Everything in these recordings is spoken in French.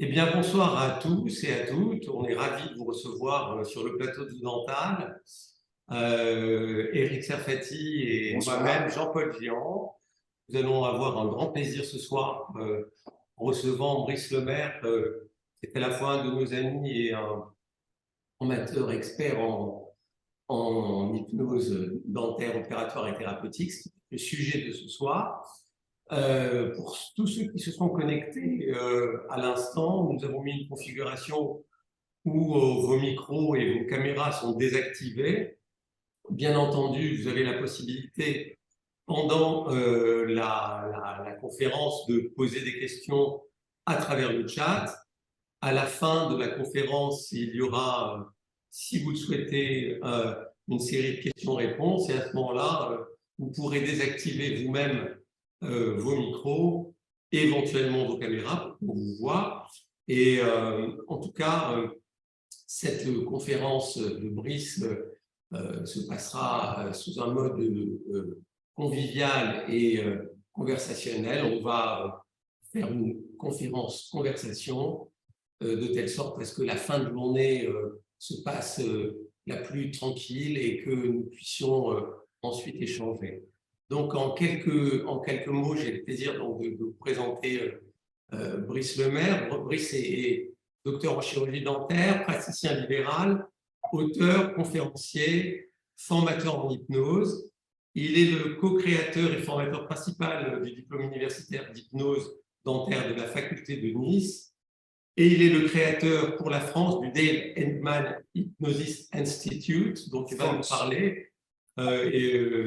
Eh bien, bonsoir à tous et à toutes. On est ravis de vous recevoir sur le plateau du Dental. Éric Serfati et Bonsoir. moi-même, Jean-Paul Vian. Nous allons avoir un grand plaisir ce soir en recevant Brice Lemaire, qui est à la fois un de nos amis et un formateur expert en hypnose dentaire, opératoire et thérapeutique. C'est le sujet de ce soir. Pour tous ceux qui se sont connectés à l'instant, nous avons mis une configuration où vos micros et vos caméras sont désactivés. Bien entendu, vous avez la possibilité, pendant la conférence, de poser des questions à travers le chat. À la fin de la conférence, il y aura, si vous le souhaitez, une série de questions-réponses. Et à ce moment-là, vous pourrez désactiver vous-même vos micros, éventuellement vos caméras pour qu'on vous voit. Et en tout cas, cette conférence de Brice se passera sous un mode convivial et conversationnel. On va faire une conférence conversation de telle sorte à ce que la fin de journée se passe la plus tranquille et que nous puissions ensuite échanger. Donc, en quelques mots, j'ai le plaisir donc, de vous présenter Brice Lemaire. Brice est docteur en chirurgie dentaire, praticien libéral, auteur, conférencier, formateur en hypnose. Il est le co-créateur et formateur principal du diplôme universitaire d'hypnose dentaire de la faculté de Nice. Et il est le créateur pour la France du Dale Endman Hypnosis Institute, dont tu vas nous parler,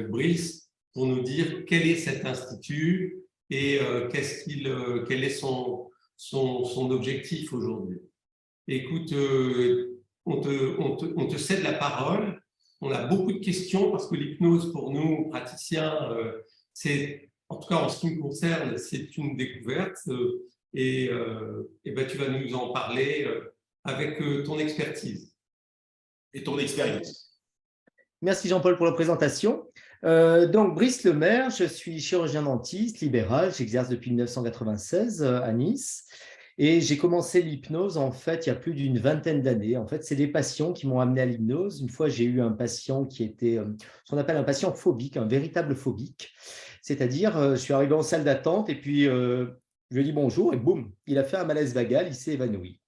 Brice, pour nous dire quel est cet institut et quel est son objectif aujourd'hui. Écoute, on te cède la parole. On a beaucoup de questions parce que l'hypnose, pour nous, praticiens, c'est, en tout cas en ce qui me concerne, c'est une découverte. Ben, tu vas nous en parler avec ton expertise. Et ton expérience. Merci Jean-Paul pour la présentation. Donc Brice Lemaire, je suis chirurgien dentiste libéral, j'exerce depuis 1996 à Nice et j'ai commencé l'hypnose en fait il y a plus d'une vingtaine d'années. En fait, c'est des patients qui m'ont amené à l'hypnose. Une fois, j'ai eu un patient qui était ce qu'on appelle un patient phobique, un véritable phobique. C'est-à-dire, je suis arrivé en salle d'attente et puis je lui ai dit bonjour et boum, il a fait un malaise vagal, il s'est évanoui.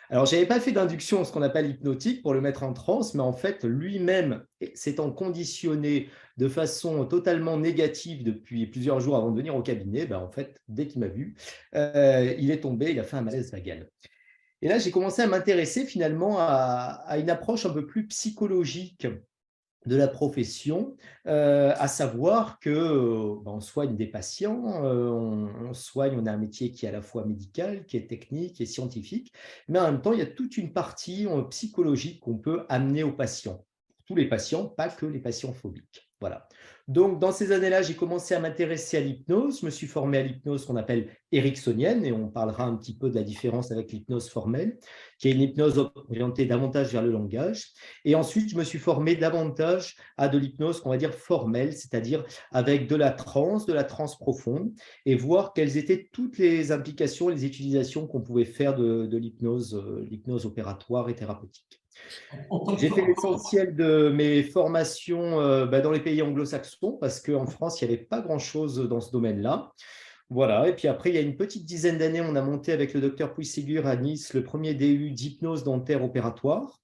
Alors, je n'avais pas fait d'induction, ce qu'on appelle hypnotique, pour le mettre en transe, mais en fait, lui-même, s'étant conditionné de façon totalement négative depuis plusieurs jours avant de venir au cabinet, ben, en fait, dès qu'il m'a vu, il est tombé, il a fait un malaise vagal. Et là, j'ai commencé à m'intéresser finalement à une approche un peu plus psychologique de la profession, à savoir que on soigne des patients, on soigne, on a un métier qui est à la fois médical, qui est technique et scientifique, mais en même temps, il y a toute une partie psychologique qu'on peut amener aux patients. Tous les patients, pas que les patients phobiques. Voilà. Donc, dans ces années-là, j'ai commencé à m'intéresser à l'hypnose. Je me suis formé à l'hypnose qu'on appelle ericksonienne, et on parlera un petit peu de la différence avec l'hypnose formelle, qui est une hypnose orientée davantage vers le langage. Et ensuite, je me suis formé davantage à de l'hypnose qu'on va dire formelle, c'est-à-dire avec de la transe profonde, et voir quelles étaient toutes les implications, les utilisations qu'on pouvait faire de l'hypnose opératoire et thérapeutique. J'ai fait l'essentiel de mes formations dans les pays anglo-saxons parce qu'en France, il n'y avait pas grand-chose dans ce domaine-là. Voilà, et puis après, il y a une petite dizaine d'années, on a monté avec le docteur Puy-Ségur à Nice le premier DU d'hypnose dentaire opératoire.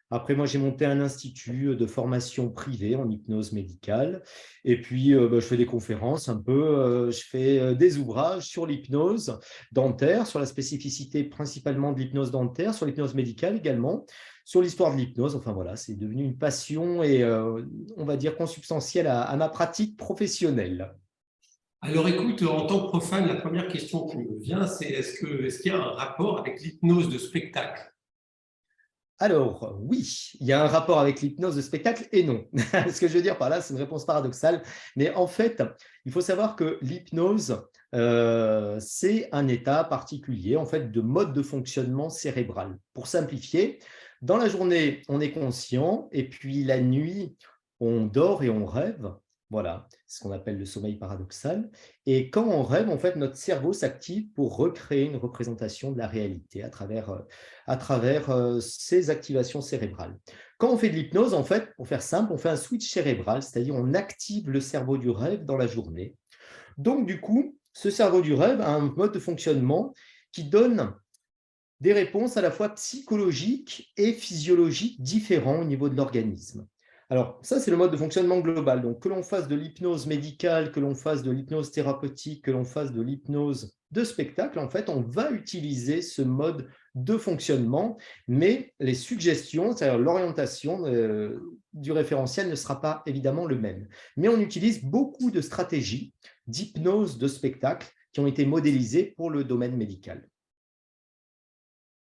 Après, moi, j'ai monté un institut de formation privée en hypnose médicale. Et puis, je fais des conférences un peu, je fais des ouvrages sur l'hypnose dentaire, sur la spécificité principalement de l'hypnose dentaire, sur l'hypnose médicale également, sur l'histoire de l'hypnose. Enfin, voilà, c'est devenu une passion et, on va dire, consubstantielle à ma pratique professionnelle. Alors écoute, en tant que profane, la première question qui me vient, c'est est-ce qu'il y a un rapport avec l'hypnose de spectacle? Alors, oui, il y a un rapport avec l'hypnose de spectacle et non. Ce que je veux dire par là, c'est une réponse paradoxale. Mais en fait, il faut savoir que l'hypnose, c'est un état particulier en fait, de mode de fonctionnement cérébral. Pour simplifier, dans la journée, on est conscient et puis la nuit, on dort et on rêve. Voilà, c'est ce qu'on appelle le sommeil paradoxal. Et quand on rêve, en fait, notre cerveau s'active pour recréer une représentation de la réalité à travers ces activations cérébrales. Quand on fait de l'hypnose, en fait, pour faire simple, on fait un switch cérébral, c'est-à-dire on active le cerveau du rêve dans la journée. Donc, du coup, ce cerveau du rêve a un mode de fonctionnement qui donne des réponses à la fois psychologiques et physiologiques différents au niveau de l'organisme. Alors, ça, c'est le mode de fonctionnement global. Donc, que l'on fasse de l'hypnose médicale, que l'on fasse de l'hypnose thérapeutique, que l'on fasse de l'hypnose de spectacle, en fait, on va utiliser ce mode de fonctionnement, mais les suggestions, c'est-à-dire l'orientation du référentiel ne sera pas évidemment le même. Mais on utilise beaucoup de stratégies d'hypnose de spectacle qui ont été modélisées pour le domaine médical.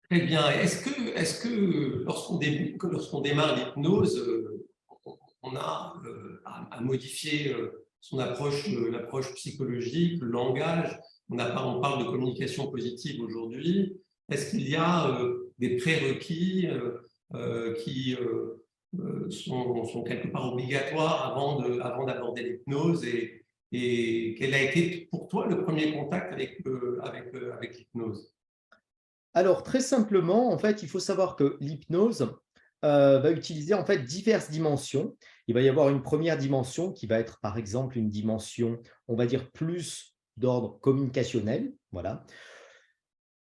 Très bien. Est-ce que lorsqu'on démarre l'hypnose, on a à modifier l'approche psychologique, le langage? On parle de communication positive aujourd'hui. Est-ce qu'il y a des prérequis qui sont quelque part obligatoires avant d'aborder l'hypnose et quel a été pour toi le premier contact avec l'hypnose? Alors, très simplement, en fait, il faut savoir que l'hypnose va utiliser en fait diverses dimensions. Il va y avoir une première dimension qui va être, par exemple, une dimension, on va dire, plus d'ordre communicationnel. Voilà.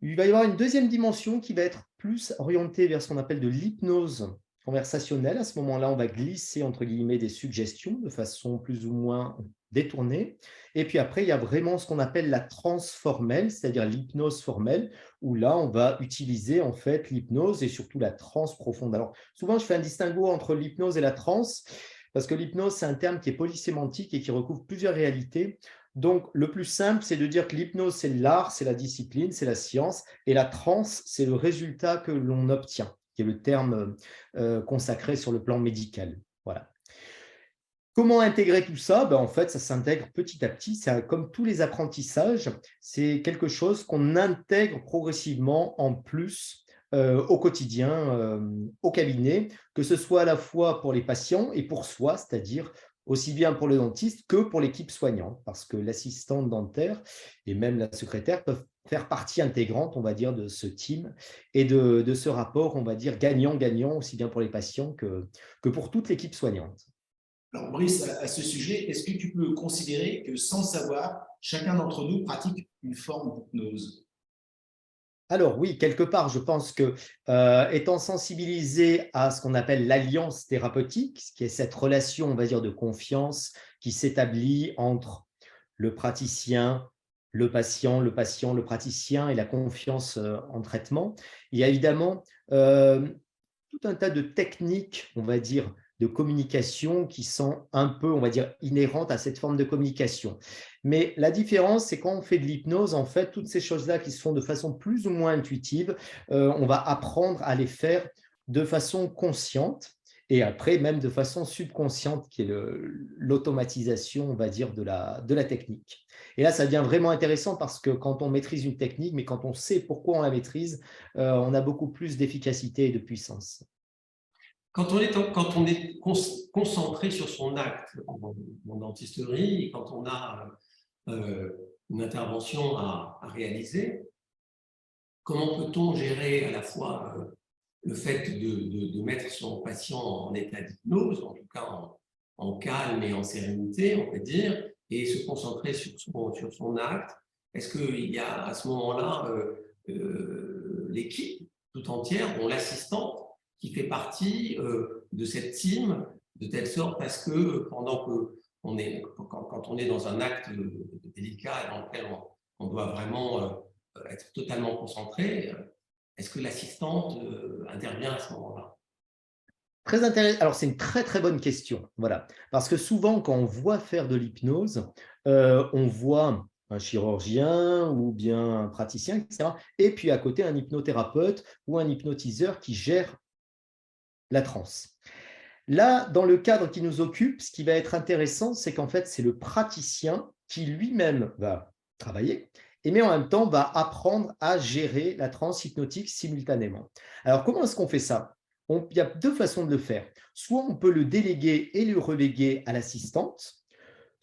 Il va y avoir une deuxième dimension qui va être plus orientée vers ce qu'on appelle de l'hypnose conversationnelle. À ce moment-là, on va glisser, entre guillemets, des suggestions de façon plus ou moins détournée. Et puis après, il y a vraiment ce qu'on appelle la transe formelle, c'est-à-dire l'hypnose formelle, où là, on va utiliser en fait l'hypnose et surtout la transe profonde. Alors, souvent, je fais un distinguo entre l'hypnose et la transe, parce que l'hypnose, c'est un terme qui est polysémantique et qui recouvre plusieurs réalités. Donc, le plus simple, c'est de dire que l'hypnose, c'est l'art, c'est la discipline, c'est la science, et la transe, c'est le résultat que l'on obtient, qui est le terme consacré sur le plan médical. Voilà. Comment intégrer tout ça? En fait, ça s'intègre petit à petit. C'est comme tous les apprentissages, c'est quelque chose qu'on intègre progressivement en plus au quotidien, au cabinet, que ce soit à la fois pour les patients et pour soi, c'est-à-dire aussi bien pour le dentiste que pour l'équipe soignante, parce que l'assistante dentaire et même la secrétaire peuvent faire partie intégrante, on va dire, de ce team et de ce rapport, on va dire, gagnant-gagnant, aussi bien pour les patients que pour toute l'équipe soignante. Alors, Brice, à ce sujet, est-ce que tu peux considérer que sans savoir, chacun d'entre nous pratique une forme d'hypnose? Alors oui, quelque part, je pense que étant sensibilisé à ce qu'on appelle l'alliance thérapeutique, ce qui est cette relation, on va dire, de confiance qui s'établit entre le praticien, le patient, le praticien et la confiance en traitement, il y a évidemment tout un tas de techniques, on va dire, de communication qui sont un peu, on va dire, inhérentes à cette forme de communication. Mais la différence, c'est quand on fait de l'hypnose, en fait, toutes ces choses-là qui se font de façon plus ou moins intuitive, on va apprendre à les faire de façon consciente et après même de façon subconsciente, qui est l'automatisation, on va dire, de la technique. Et là, ça devient vraiment intéressant parce que quand on maîtrise une technique, mais quand on sait pourquoi on la maîtrise, on a beaucoup plus d'efficacité et de puissance. Quand on est concentré sur son acte en dentisterie, et quand on a une intervention à réaliser, comment peut-on gérer à la fois le fait de mettre son patient en état d'hypnose, en tout cas en calme et en sérénité, on peut dire, et se concentrer sur son acte? Est-ce qu'il y a à ce moment-là l'équipe tout entière, dont l'assistante, qui fait partie de cette team, de telle sorte à ce que quand on est dans un acte délicat dans lequel on doit vraiment être totalement concentré, est-ce que l'assistante intervient à ce moment-là? Très intéressant. Alors, c'est une très, très bonne question. Voilà. Parce que souvent, quand on voit faire de l'hypnose, on voit un chirurgien ou bien un praticien, etc. Et puis à côté, un hypnothérapeute ou un hypnotiseur qui gère la transe. Là, dans le cadre qui nous occupe, ce qui va être intéressant, c'est qu'en fait, c'est le praticien qui lui-même va travailler, et mais en même temps va apprendre à gérer la transe hypnotique simultanément. Alors, comment est-ce qu'on fait ça? Il y a deux façons de le faire. Soit on peut le déléguer et le reléguer à l'assistante,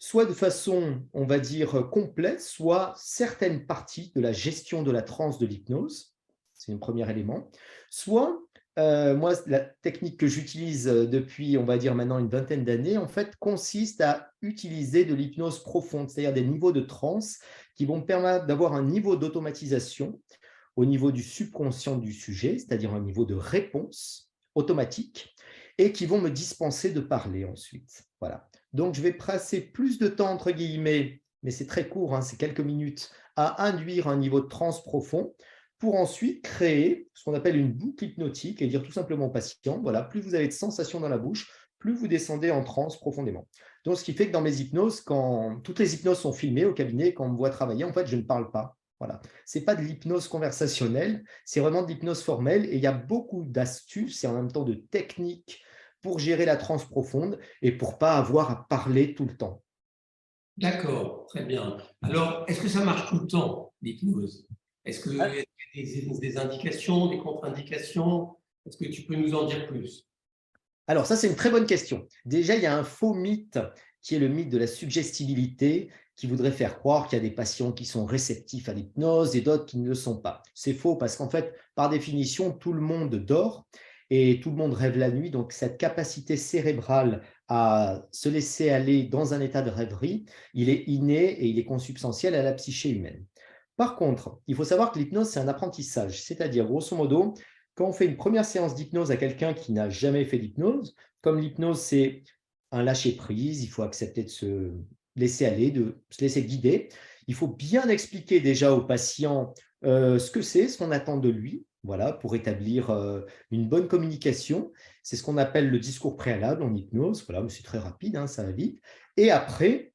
soit de façon, on va dire, complète, soit certaines parties de la gestion de la transe de l'hypnose, c'est un premier élément, soit, moi, la technique que j'utilise depuis, on va dire maintenant une vingtaine d'années, en fait, consiste à utiliser de l'hypnose profonde, c'est-à-dire des niveaux de transe qui vont me permettre d'avoir un niveau d'automatisation au niveau du subconscient du sujet, c'est-à-dire un niveau de réponse automatique, et qui vont me dispenser de parler ensuite. Voilà. Donc, je vais passer plus de temps, entre guillemets, mais c'est très court, hein, c'est quelques minutes, à induire un niveau de transe profond pour ensuite créer ce qu'on appelle une boucle hypnotique et dire tout simplement au patient, voilà, plus vous avez de sensations dans la bouche, plus vous descendez en transe profondément. Donc, ce qui fait que dans mes hypnoses, quand toutes les hypnoses sont filmées au cabinet, quand on me voit travailler, en fait, je ne parle pas. Voilà. Ce n'est pas de l'hypnose conversationnelle, c'est vraiment de l'hypnose formelle et il y a beaucoup d'astuces et en même temps de techniques pour gérer la transe profonde et pour ne pas avoir à parler tout le temps. D'accord, très bien. Alors, est-ce que ça marche tout le temps, l'hypnose? Est-ce qu'il y a des indications, des contre-indications? Est-ce que tu peux nous en dire plus? Alors ça, c'est une très bonne question. Déjà, il y a un faux mythe qui est le mythe de la suggestibilité qui voudrait faire croire qu'il y a des patients qui sont réceptifs à l'hypnose et d'autres qui ne le sont pas. C'est faux parce qu'en fait, par définition, tout le monde dort et tout le monde rêve la nuit. Donc, cette capacité cérébrale à se laisser aller dans un état de rêverie, il est inné et il est consubstantiel à la psyché humaine. Par contre, il faut savoir que l'hypnose, c'est un apprentissage, c'est-à-dire, grosso modo, quand on fait une première séance d'hypnose à quelqu'un qui n'a jamais fait d'hypnose, comme l'hypnose, c'est un lâcher-prise, il faut accepter de se laisser aller, de se laisser guider. Il faut bien expliquer déjà au patient ce que c'est, ce qu'on attend de lui, voilà, pour établir une bonne communication. C'est ce qu'on appelle le discours préalable en hypnose. Voilà, c'est très rapide, hein, ça va vite. Et après,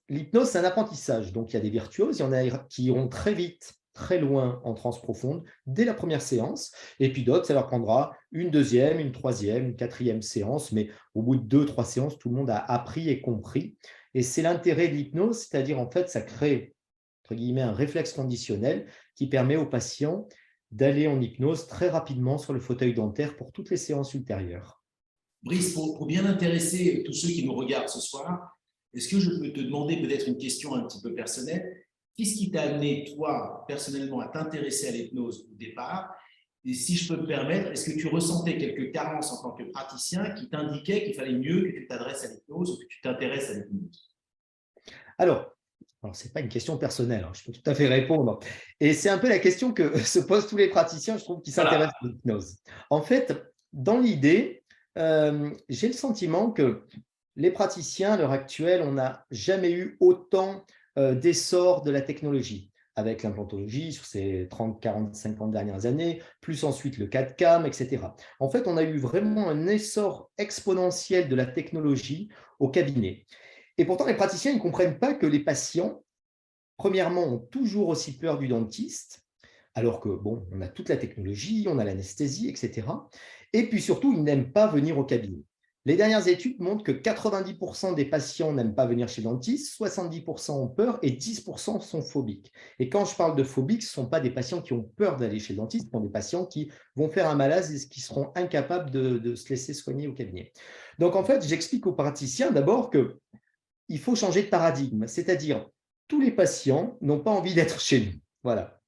l'hypnose, c'est un apprentissage. Donc, il y a des virtuoses, il y en a qui iront très vite, très loin en transe profonde dès la première séance. Et puis d'autres, ça leur prendra une deuxième, une troisième, une quatrième séance. Mais au bout de 2, 3 séances, tout le monde a appris et compris. Et c'est l'intérêt de l'hypnose, c'est-à-dire en fait, ça crée, entre guillemets, un réflexe conditionnel qui permet aux patients d'aller en hypnose très rapidement sur le fauteuil dentaire pour toutes les séances ultérieures. Brice, pour bien intéresser tous ceux qui nous regardent ce soir, est-ce que je peux te demander peut-être une question un petit peu personnelle? Qu'est-ce qui t'a amené, toi, personnellement, à t'intéresser à l'hypnose au départ? Et si je peux me permettre, est-ce que tu ressentais quelques carences en tant que praticien qui t'indiquaient qu'il fallait mieux que tu t'adresses à l'hypnose ou que tu t'intéresses à l'hypnose? Alors, ce n'est pas une question personnelle, hein, je peux tout à fait répondre. Et c'est un peu la question que se posent tous les praticiens, je trouve, qui s'intéressent à l'hypnose. En fait, dans l'idée, j'ai le sentiment que les praticiens, à l'heure actuelle, on n'a jamais eu autant d'essor de la technologie avec l'implantologie sur ces 30, 40, 50 dernières années, plus ensuite le CAD-CAM, etc. En fait, on a eu vraiment un essor exponentiel de la technologie au cabinet. Et pourtant, les praticiens ne comprennent pas que les patients, premièrement, ont toujours aussi peur du dentiste, alors que, bon, on a toute la technologie, on a l'anesthésie, etc. Et puis surtout, ils n'aiment pas venir au cabinet. Les dernières études montrent que 90% des patients n'aiment pas venir chez le dentiste, 70% ont peur et 10% sont phobiques. Et quand je parle de phobiques, ce ne sont pas des patients qui ont peur d'aller chez le dentiste, ce sont des patients qui vont faire un malaise et qui seront incapables de se laisser soigner au cabinet. Donc, en fait, j'explique aux praticiens d'abord que il faut changer de paradigme, c'est-à-dire tous les patients n'ont pas envie d'être chez nous. Voilà.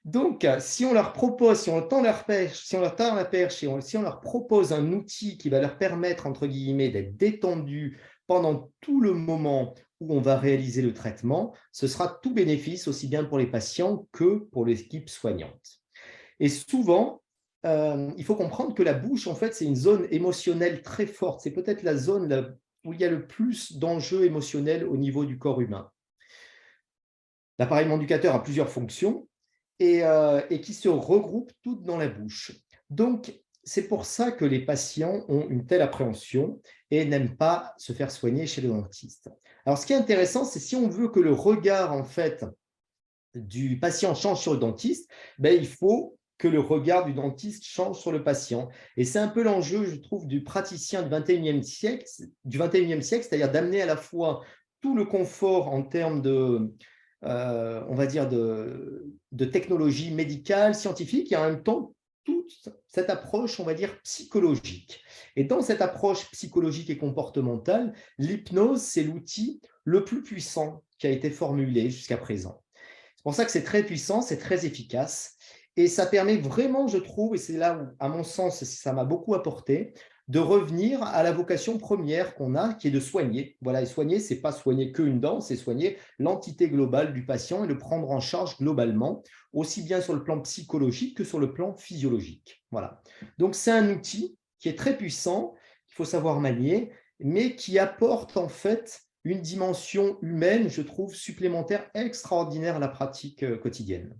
Donc, si on leur propose, si on tend leur perche, si on leur tend la perche et si on leur propose un outil qui va leur permettre, entre guillemets, d'être détendus pendant tout le moment où on va réaliser le traitement, ce sera tout bénéfice, aussi bien pour les patients que pour l'équipe soignante. Et souvent, il faut comprendre que la bouche, en fait, c'est une zone émotionnelle très forte. C'est peut-être la zone où il y a le plus d'enjeux émotionnels au niveau du corps humain. L'appareil manducateur a plusieurs fonctions et qui se regroupent toutes dans la bouche. Donc, c'est pour ça que les patients ont une telle appréhension et n'aiment pas se faire soigner chez le dentiste. Alors, ce qui est intéressant, c'est si on veut que le regard, en fait, du patient change sur le dentiste, ben, il faut que le regard du dentiste change sur le patient. Et c'est un peu l'enjeu, je trouve, du praticien du 21e siècle, c'est-à-dire d'amener à la fois tout le confort en termes de, on va dire, de technologie médicale, scientifique, et en même temps toute cette approche, on va dire, psychologique. Et dans cette approche psychologique et comportementale, l'hypnose, c'est l'outil le plus puissant qui a été formulé jusqu'à présent. C'est pour ça que c'est très puissant, c'est très efficace et ça permet vraiment, je trouve, et c'est là où, à mon sens, ça m'a beaucoup apporté, de revenir à la vocation première qu'on a, qui est de soigner. Voilà, et soigner, ce n'est pas soigner qu'une dent, c'est soigner l'entité globale du patient et le prendre en charge globalement, aussi bien sur le plan psychologique que sur le plan physiologique. Voilà. Donc, c'est un outil qui est très puissant, qu'il faut savoir manier, mais qui apporte en fait une dimension humaine, je trouve, supplémentaire extraordinaire à la pratique quotidienne.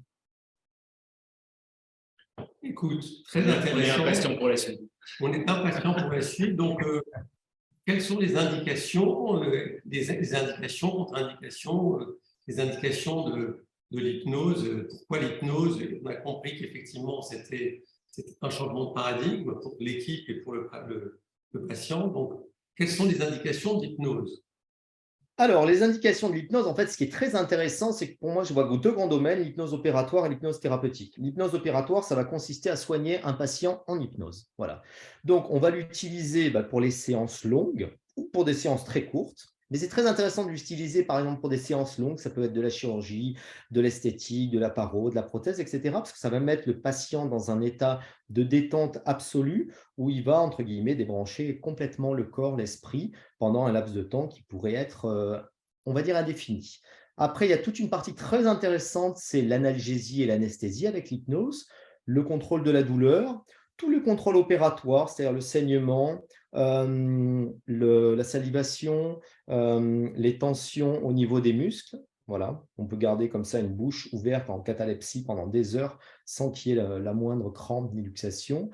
Écoute, très On est intéressant. impatient pour la suite. On est impatient pour la suite. Donc, quelles sont les indications, les indications, contre-indications, les indications de l'hypnose? Pourquoi l'hypnose? On a compris qu'effectivement, c'était un changement de paradigme pour l'équipe et pour le patient. Donc, quelles sont les indications de l'hypnose? Alors, les indications de l'hypnose, en fait, ce qui est très intéressant, c'est que pour moi, je vois deux grands domaines, l'hypnose opératoire et l'hypnose thérapeutique. L'hypnose opératoire, ça va consister à soigner un patient en hypnose. Voilà. Donc, on va l'utiliser pour les séances longues ou pour des séances très courtes. Mais c'est très intéressant de l'utiliser, par exemple, pour des séances longues. Ça peut être de la chirurgie, de l'esthétique, de la paro, de la prothèse, etc. Parce que ça va mettre le patient dans un état de détente absolue où il va, entre guillemets, débrancher complètement le corps, l'esprit pendant un laps de temps qui pourrait être, on va dire, indéfini. Après, il y a toute une partie très intéressante, c'est l'analgésie et l'anesthésie avec l'hypnose, le contrôle de la douleur, tout le contrôle opératoire, c'est-à-dire le saignement, la salivation, les tensions au niveau des muscles. Voilà, on peut garder comme ça une bouche ouverte en catalepsie pendant des heures sans qu'il y ait la moindre crampe ni luxation.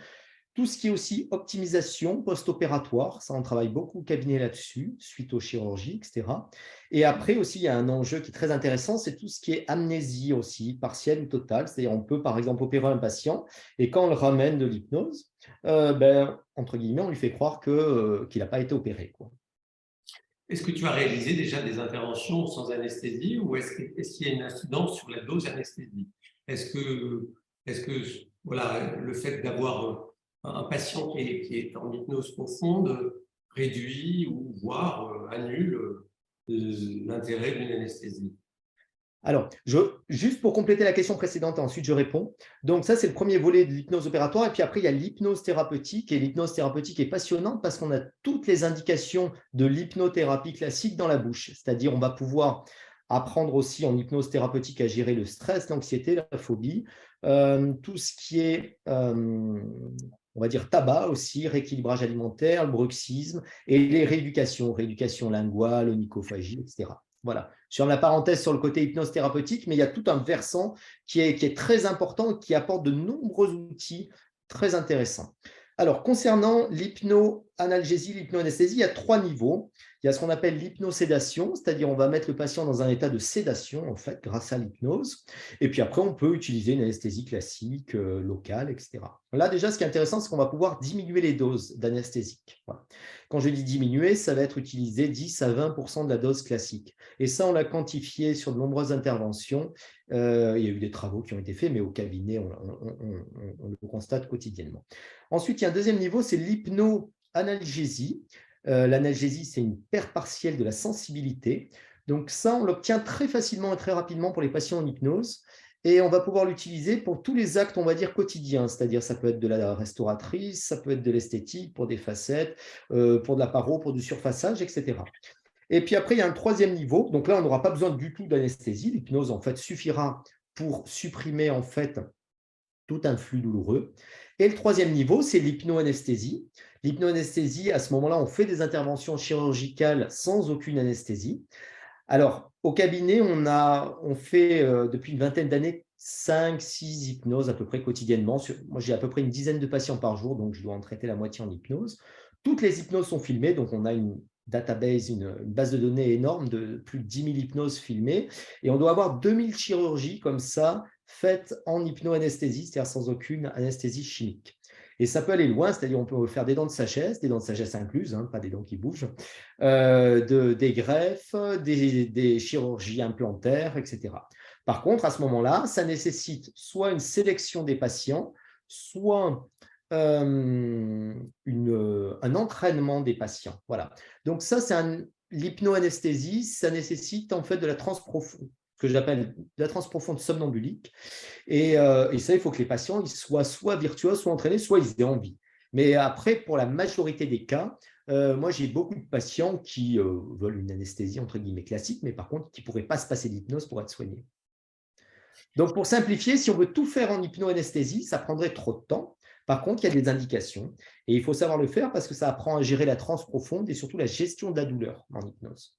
Tout ce qui est aussi optimisation post-opératoire, ça on travaille beaucoup au cabinet là-dessus, suite aux chirurgies, etc. Et après aussi, il y a un enjeu qui est très intéressant, c'est tout ce qui est amnésie aussi, partielle ou totale. C'est-à-dire on peut par exemple opérer un patient et quand on le ramène de l'hypnose, entre guillemets, on lui fait croire qu'il n'a pas été opéré, quoi. Est-ce que tu as réalisé déjà des interventions sans anesthésie ou est-ce qu'il y a une incidence sur la dose d'anesthésie? Est-ce que voilà, le fait d'avoir un patient qui est en hypnose profonde réduit ou voire annule l'intérêt d'une anesthésie? Alors, juste pour compléter la question précédente, et ensuite je réponds. Donc ça, c'est le premier volet de l'hypnose opératoire. Et puis après, il y a l'hypnose thérapeutique. Et l'hypnose thérapeutique est passionnante parce qu'on a toutes les indications de l'hypnothérapie classique dans la bouche. C'est-à-dire, on va pouvoir apprendre aussi en hypnose thérapeutique à gérer le stress, l'anxiété, la phobie, tout ce qui est, on va dire, tabac aussi, rééquilibrage alimentaire, le bruxisme et les rééducations linguale, onychophagie, etc. Voilà. Je ferme la parenthèse sur le côté hypnose thérapeutique, mais il y a tout un versant qui est très important, qui apporte de nombreux outils très intéressants. Alors, concernant l'hypno-analgésie, l'hypno-anesthésie, il y a 3 niveaux. Il y a ce qu'on appelle l'hypnosédation, c'est-à-dire on va mettre le patient dans un état de sédation, en fait, grâce à l'hypnose. Et puis après, on peut utiliser une anesthésie classique, locale, etc. Là, déjà, ce qui est intéressant, c'est qu'on va pouvoir diminuer les doses d'anesthésiques. Voilà. Quand je dis diminuer, ça va être utilisé 10 à 20% de la dose classique. Et ça, on l'a quantifié sur de nombreuses interventions. Il y a eu des travaux qui ont été faits, mais au cabinet, on le constate quotidiennement. Ensuite, il y a un deuxième niveau, c'est l'hypno-analgésie. L'analgésie, c'est une perte partielle de la sensibilité. Donc ça, on l'obtient très facilement et très rapidement pour les patients en hypnose. Et on va pouvoir l'utiliser pour tous les actes, on va dire, quotidiens. C'est-à-dire, ça peut être de la restauratrice, ça peut être de l'esthétique, pour des facettes, pour de la paro, pour du surfaçage, etc. Et puis après, il y a un troisième niveau. Donc là, on n'aura pas besoin du tout d'anesthésie. L'hypnose, en fait, suffira pour supprimer, en fait, tout un flux douloureux. Et le troisième niveau, c'est l'hypnoanesthésie. L'hypnoanesthésie, à ce moment-là, on fait des interventions chirurgicales sans aucune anesthésie. Alors, au cabinet, on fait depuis une vingtaine d'années 5-6 hypnoses à peu près quotidiennement. Moi, j'ai à peu près une dizaine de patients par jour, donc je dois en traiter la moitié en hypnose. Toutes les hypnoses sont filmées, donc on a une database, une base de données énorme de plus de 10 000 hypnoses filmées. Et on doit avoir 2000 chirurgies comme ça, faites en hypnoanesthésie, c'est-à-dire sans aucune anesthésie chimique. Et ça peut aller loin, c'est-à-dire on peut faire des dents de sagesse incluses, pas des dents qui bougent, des greffes, des chirurgies implantaires, etc. Par contre, à ce moment-là, ça nécessite soit une sélection des patients, soit un entraînement des patients. Voilà. Donc ça, c'est l'hypnoanesthésie, ça nécessite en fait de la transe profonde, que j'appelle de la transe profonde somnambulique. Et ça, il faut que les patients ils soient soit virtuoses, soit entraînés, soit ils aient envie. Mais après, pour la majorité des cas, moi, j'ai beaucoup de patients qui veulent une anesthésie entre guillemets classique, mais par contre, qui ne pourraient pas se passer d'hypnose pour être soignés. Donc, pour simplifier, si on veut tout faire en hypnoanesthésie, ça prendrait trop de temps. Par contre, il y a des indications et il faut savoir le faire parce que ça apprend à gérer la transe profonde et surtout la gestion de la douleur en hypnose.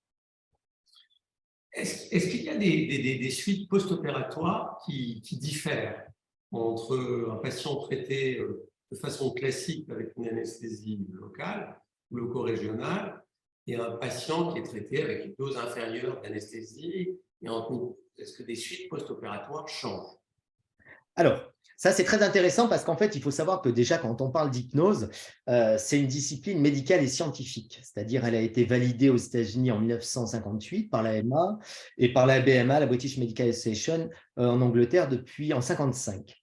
Est-ce qu'il y a des suites post-opératoires qui diffèrent entre un patient traité de façon classique avec une anesthésie locale ou loco-régionale et un patient qui est traité avec une dose inférieure d'anesthésie? Est-ce que des suites post-opératoires changent? Alors, ça, c'est très intéressant parce qu'en fait, il faut savoir que déjà, quand on parle d'hypnose, c'est une discipline médicale et scientifique. C'est-à-dire, elle a été validée aux États-Unis en 1958 par la l'AMA et par la BMA, la British Medical Association, en Angleterre depuis en 1955.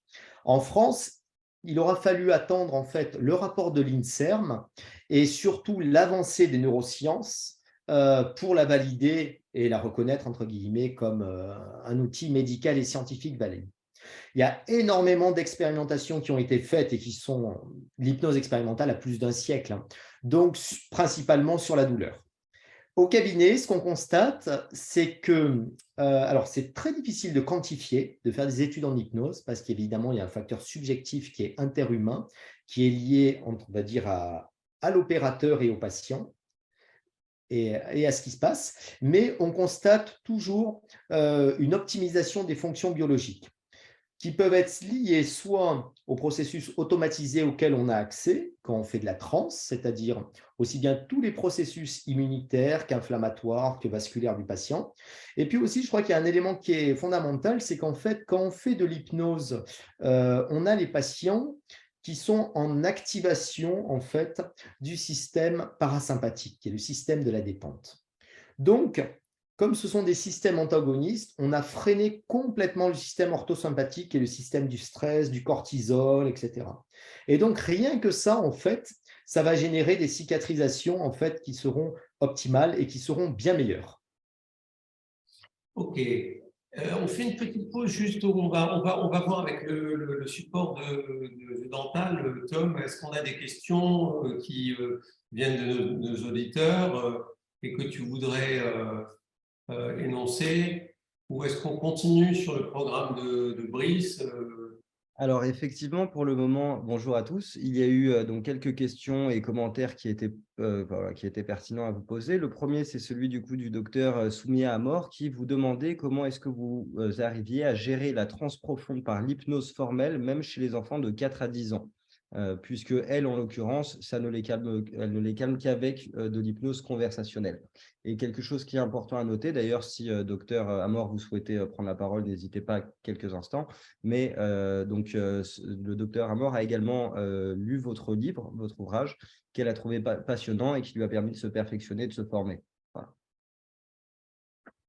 En France, il aura fallu attendre en fait le rapport de l'INSERM et surtout l'avancée des neurosciences pour la valider et la reconnaître entre guillemets comme un outil médical et scientifique valide. Il y a énormément d'expérimentations qui ont été faites et qui sont l'hypnose expérimentale à plus d'un siècle, hein. Donc principalement sur la douleur. Au cabinet, ce qu'on constate, c'est que, alors c'est très difficile de quantifier, de faire des études en hypnose, parce qu'évidemment, il y a un facteur subjectif qui est interhumain, qui est lié, on va dire, à l'opérateur et au patient. Et à ce qui se passe, mais on constate toujours une optimisation des fonctions biologiques qui peuvent être liées soit au processus automatisé auquel on a accès quand on fait de la transe, c'est-à-dire aussi bien tous les processus immunitaires qu'inflammatoires, que vasculaires du patient. Et puis aussi, je crois qu'il y a un élément qui est fondamental, c'est qu'en fait, quand on fait de l'hypnose, on a les patients qui sont en activation en fait du système parasympathique, qui est le système de la détente. Donc, comme ce sont des systèmes antagonistes, on a freiné complètement le système orthosympathique et le système du stress, du cortisol, etc. Et donc, rien que ça, en fait, ça va générer des cicatrisations en fait, qui seront optimales et qui seront bien meilleures. Ok. On fait une petite pause juste où on va voir avec le support de Dental. Tom, est-ce qu'on a des questions qui viennent de nos auditeurs et que tu voudrais énoncer, ou est-ce qu'on continue sur le programme de Brice? Alors effectivement, pour le moment, bonjour à tous. Il y a eu donc quelques questions et commentaires voilà, qui étaient pertinents à vous poser. Le premier, c'est celui du coup du docteur Soumia Amor qui vous demandait comment est-ce que vous arriviez à gérer la transe profonde par l'hypnose formelle, même chez les enfants de 4 à 10 ans. Puisque elles, en l'occurrence, elle ne les calme qu'avec de l'hypnose conversationnelle. Et quelque chose qui est important à noter, d'ailleurs, si docteur Amor, vous souhaitez prendre la parole, n'hésitez pas quelques instants. Mais le docteur Amor a également lu votre livre, votre ouvrage, qu'elle a trouvé passionnant et qui lui a permis de se perfectionner, de se former. Voilà.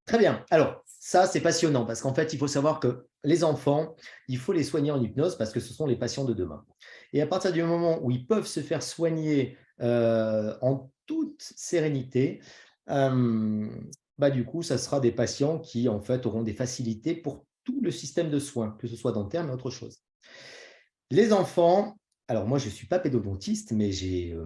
Très bien. Alors, ça, c'est passionnant parce qu'en fait, il faut savoir que les enfants, il faut les soigner en hypnose parce que ce sont les patients de demain. Et à partir du moment où ils peuvent se faire soigner en toute sérénité, du coup, ça sera des patients qui, en fait, auront des facilités pour tout le système de soins, que ce soit dentaire, mais autre chose. Les enfants, alors moi, je ne suis pas pédodontiste, mais j'ai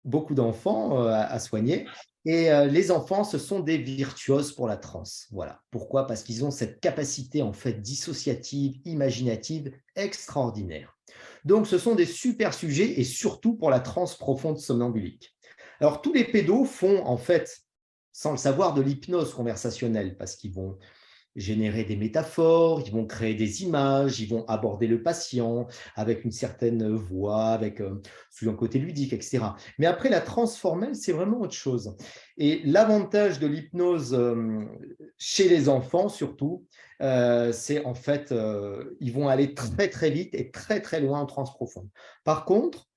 beaucoup d'enfants à soigner. Et les enfants, ce sont des virtuoses pour la transe. Voilà. Pourquoi? Parce qu'ils ont cette capacité en fait dissociative, imaginative extraordinaire. Donc, ce sont des super sujets et surtout pour la transe profonde somnambulique. Alors, tous les pédos font en fait, sans le savoir, de l'hypnose conversationnelle parce qu'ils vont générer des métaphores, ils vont créer des images, ils vont aborder le patient avec une certaine voix, avec sous un côté ludique, etc. Mais après, la transformelle, c'est vraiment autre chose. Et l'avantage de l'hypnose chez les enfants, surtout, c'est en fait, ils vont aller très, très vite et très, très loin en transe profonde. Par contre,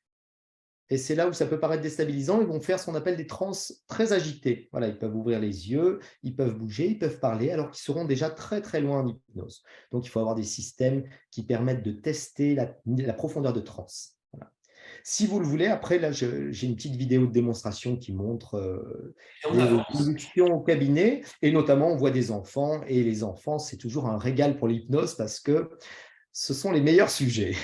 et c'est là où ça peut paraître déstabilisant, ils vont faire ce qu'on appelle des transes très agitées. Voilà, ils peuvent ouvrir les yeux, ils peuvent bouger, ils peuvent parler, alors qu'ils seront déjà très, très loin en hypnose. Donc, il faut avoir des systèmes qui permettent de tester la profondeur de transe. Voilà. Si vous le voulez, après, là, j'ai une petite vidéo de démonstration qui montre Et on des avance. évolutions au cabinet, et notamment, on voit des enfants, et les enfants, c'est toujours un régal pour l'hypnose parce que ce sont les meilleurs sujets.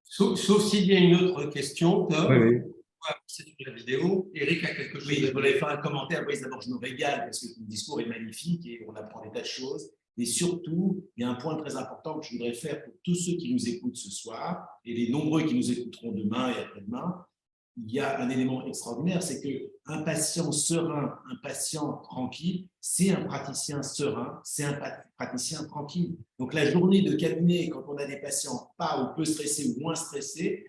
Sauf s'il y a une autre question, Tom, Oui, on oui. va avancer sur la vidéo. Eric a quelque chose Oui, à je voudrais dire. faire un commentaire. Oui, d'abord, je me régale parce que le discours est magnifique et on apprend des tas de choses. Et surtout, il y a un point très important que je voudrais faire pour tous ceux qui nous écoutent ce soir et les nombreux qui nous écouteront demain et après-demain. Il y a un élément extraordinaire, c'est qu'un patient serein, un patient tranquille, c'est un praticien serein, c'est un praticien tranquille. Donc la journée de cabinet, quand on a des patients pas ou peu stressés ou moins stressés,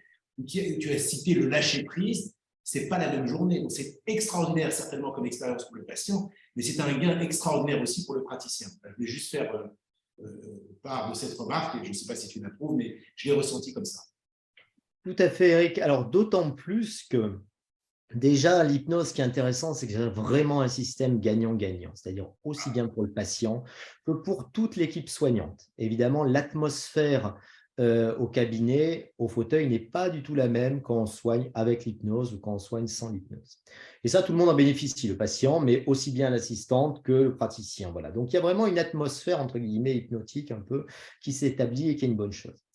tu as cité le lâcher-prise, c'est pas la même journée. Donc c'est extraordinaire certainement comme expérience pour le patient, mais c'est un gain extraordinaire aussi pour le praticien. Je vais juste faire part de cette remarque, et je ne sais pas si tu l'approuves, mais je l'ai ressenti comme ça. Tout à fait, Eric. Alors, d'autant plus que déjà, l'hypnose, ce qui est intéressant, c'est que c'est vraiment un système gagnant-gagnant, c'est-à-dire aussi bien pour le patient que pour toute l'équipe soignante. Évidemment, l'atmosphère au cabinet, au fauteuil, n'est pas du tout la même quand on soigne avec l'hypnose ou quand on soigne sans l'hypnose. Et ça, tout le monde en bénéficie, le patient, mais aussi bien l'assistante que le praticien. Voilà. Donc, il y a vraiment une atmosphère, entre guillemets, hypnotique un peu, qui s'établit et qui est une bonne chose.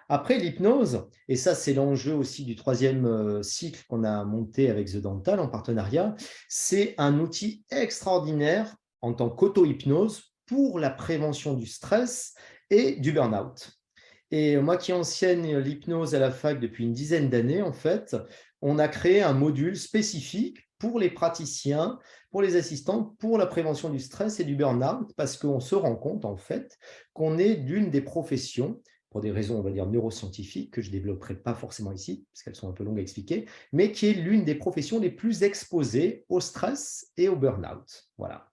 Après, l'hypnose, et ça c'est l'enjeu aussi du troisième cycle qu'on a monté avec The Dental en partenariat, c'est un outil extraordinaire en tant qu'auto-hypnose pour la prévention du stress et du burn-out. Et moi qui enseigne l'hypnose à la fac depuis une dizaine d'années, en fait, on a créé un module spécifique pour les praticiens, pour les assistants, pour la prévention du stress et du burn-out, parce qu'on se rend compte, en fait, qu'on est d'une des professions, pour des raisons, on va dire, neuroscientifiques, que je ne développerai pas forcément ici, parce qu'elles sont un peu longues à expliquer, mais qui est l'une des professions les plus exposées au stress et au burn-out. Voilà.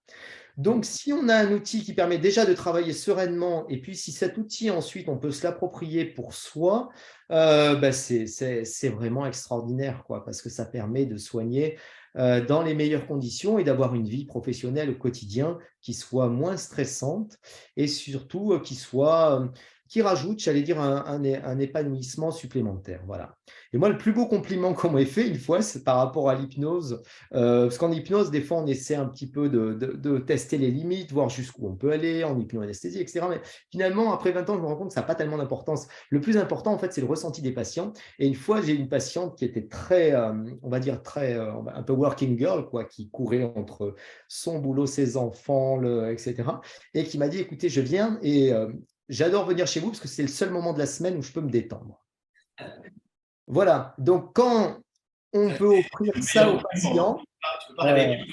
Donc, si on a un outil qui permet déjà de travailler sereinement, et puis si cet outil, ensuite, on peut se l'approprier pour soi, c'est vraiment extraordinaire, quoi, parce que ça permet de soigner dans les meilleures conditions et d'avoir une vie professionnelle au quotidien qui soit moins stressante et surtout qui rajoute, j'allais dire, un épanouissement supplémentaire. Voilà. Et moi, le plus beau compliment qu'on m'ait fait une fois, c'est par rapport à l'hypnose, parce qu'en hypnose, des fois, on essaie un petit peu de tester les limites, voir jusqu'où on peut aller en hypnoanesthésie, etc. Mais finalement, après 20 ans, je me rends compte que ça n'a pas tellement d'importance. Le plus important, en fait, c'est le ressenti des patients. Et une fois, j'ai une patiente qui était très, on va dire, un peu working girl, quoi, qui courait entre son boulot, ses enfants, etc. Et qui m'a dit, écoutez, je viens et j'adore venir chez vous parce que c'est le seul moment de la semaine où je peux me détendre. Voilà. Donc, quand on peut offrir ça aux patients, Tu peux pas réveiller.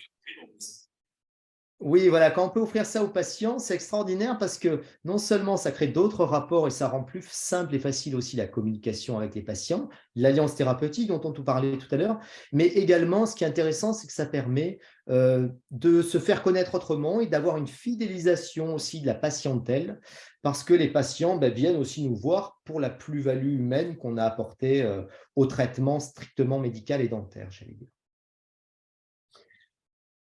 oui, voilà, quand on peut offrir ça aux patients, c'est extraordinaire parce que non seulement ça crée d'autres rapports et ça rend plus simple et facile aussi la communication avec les patients, l'alliance thérapeutique dont on tout parlait tout à l'heure, mais également, ce qui est intéressant, c'est que ça permet de se faire connaître autrement et d'avoir une fidélisation aussi de la patientèle parce que les patients viennent aussi nous voir pour la plus-value humaine qu'on a apportée au traitement strictement médical et dentaire, j'allais dire.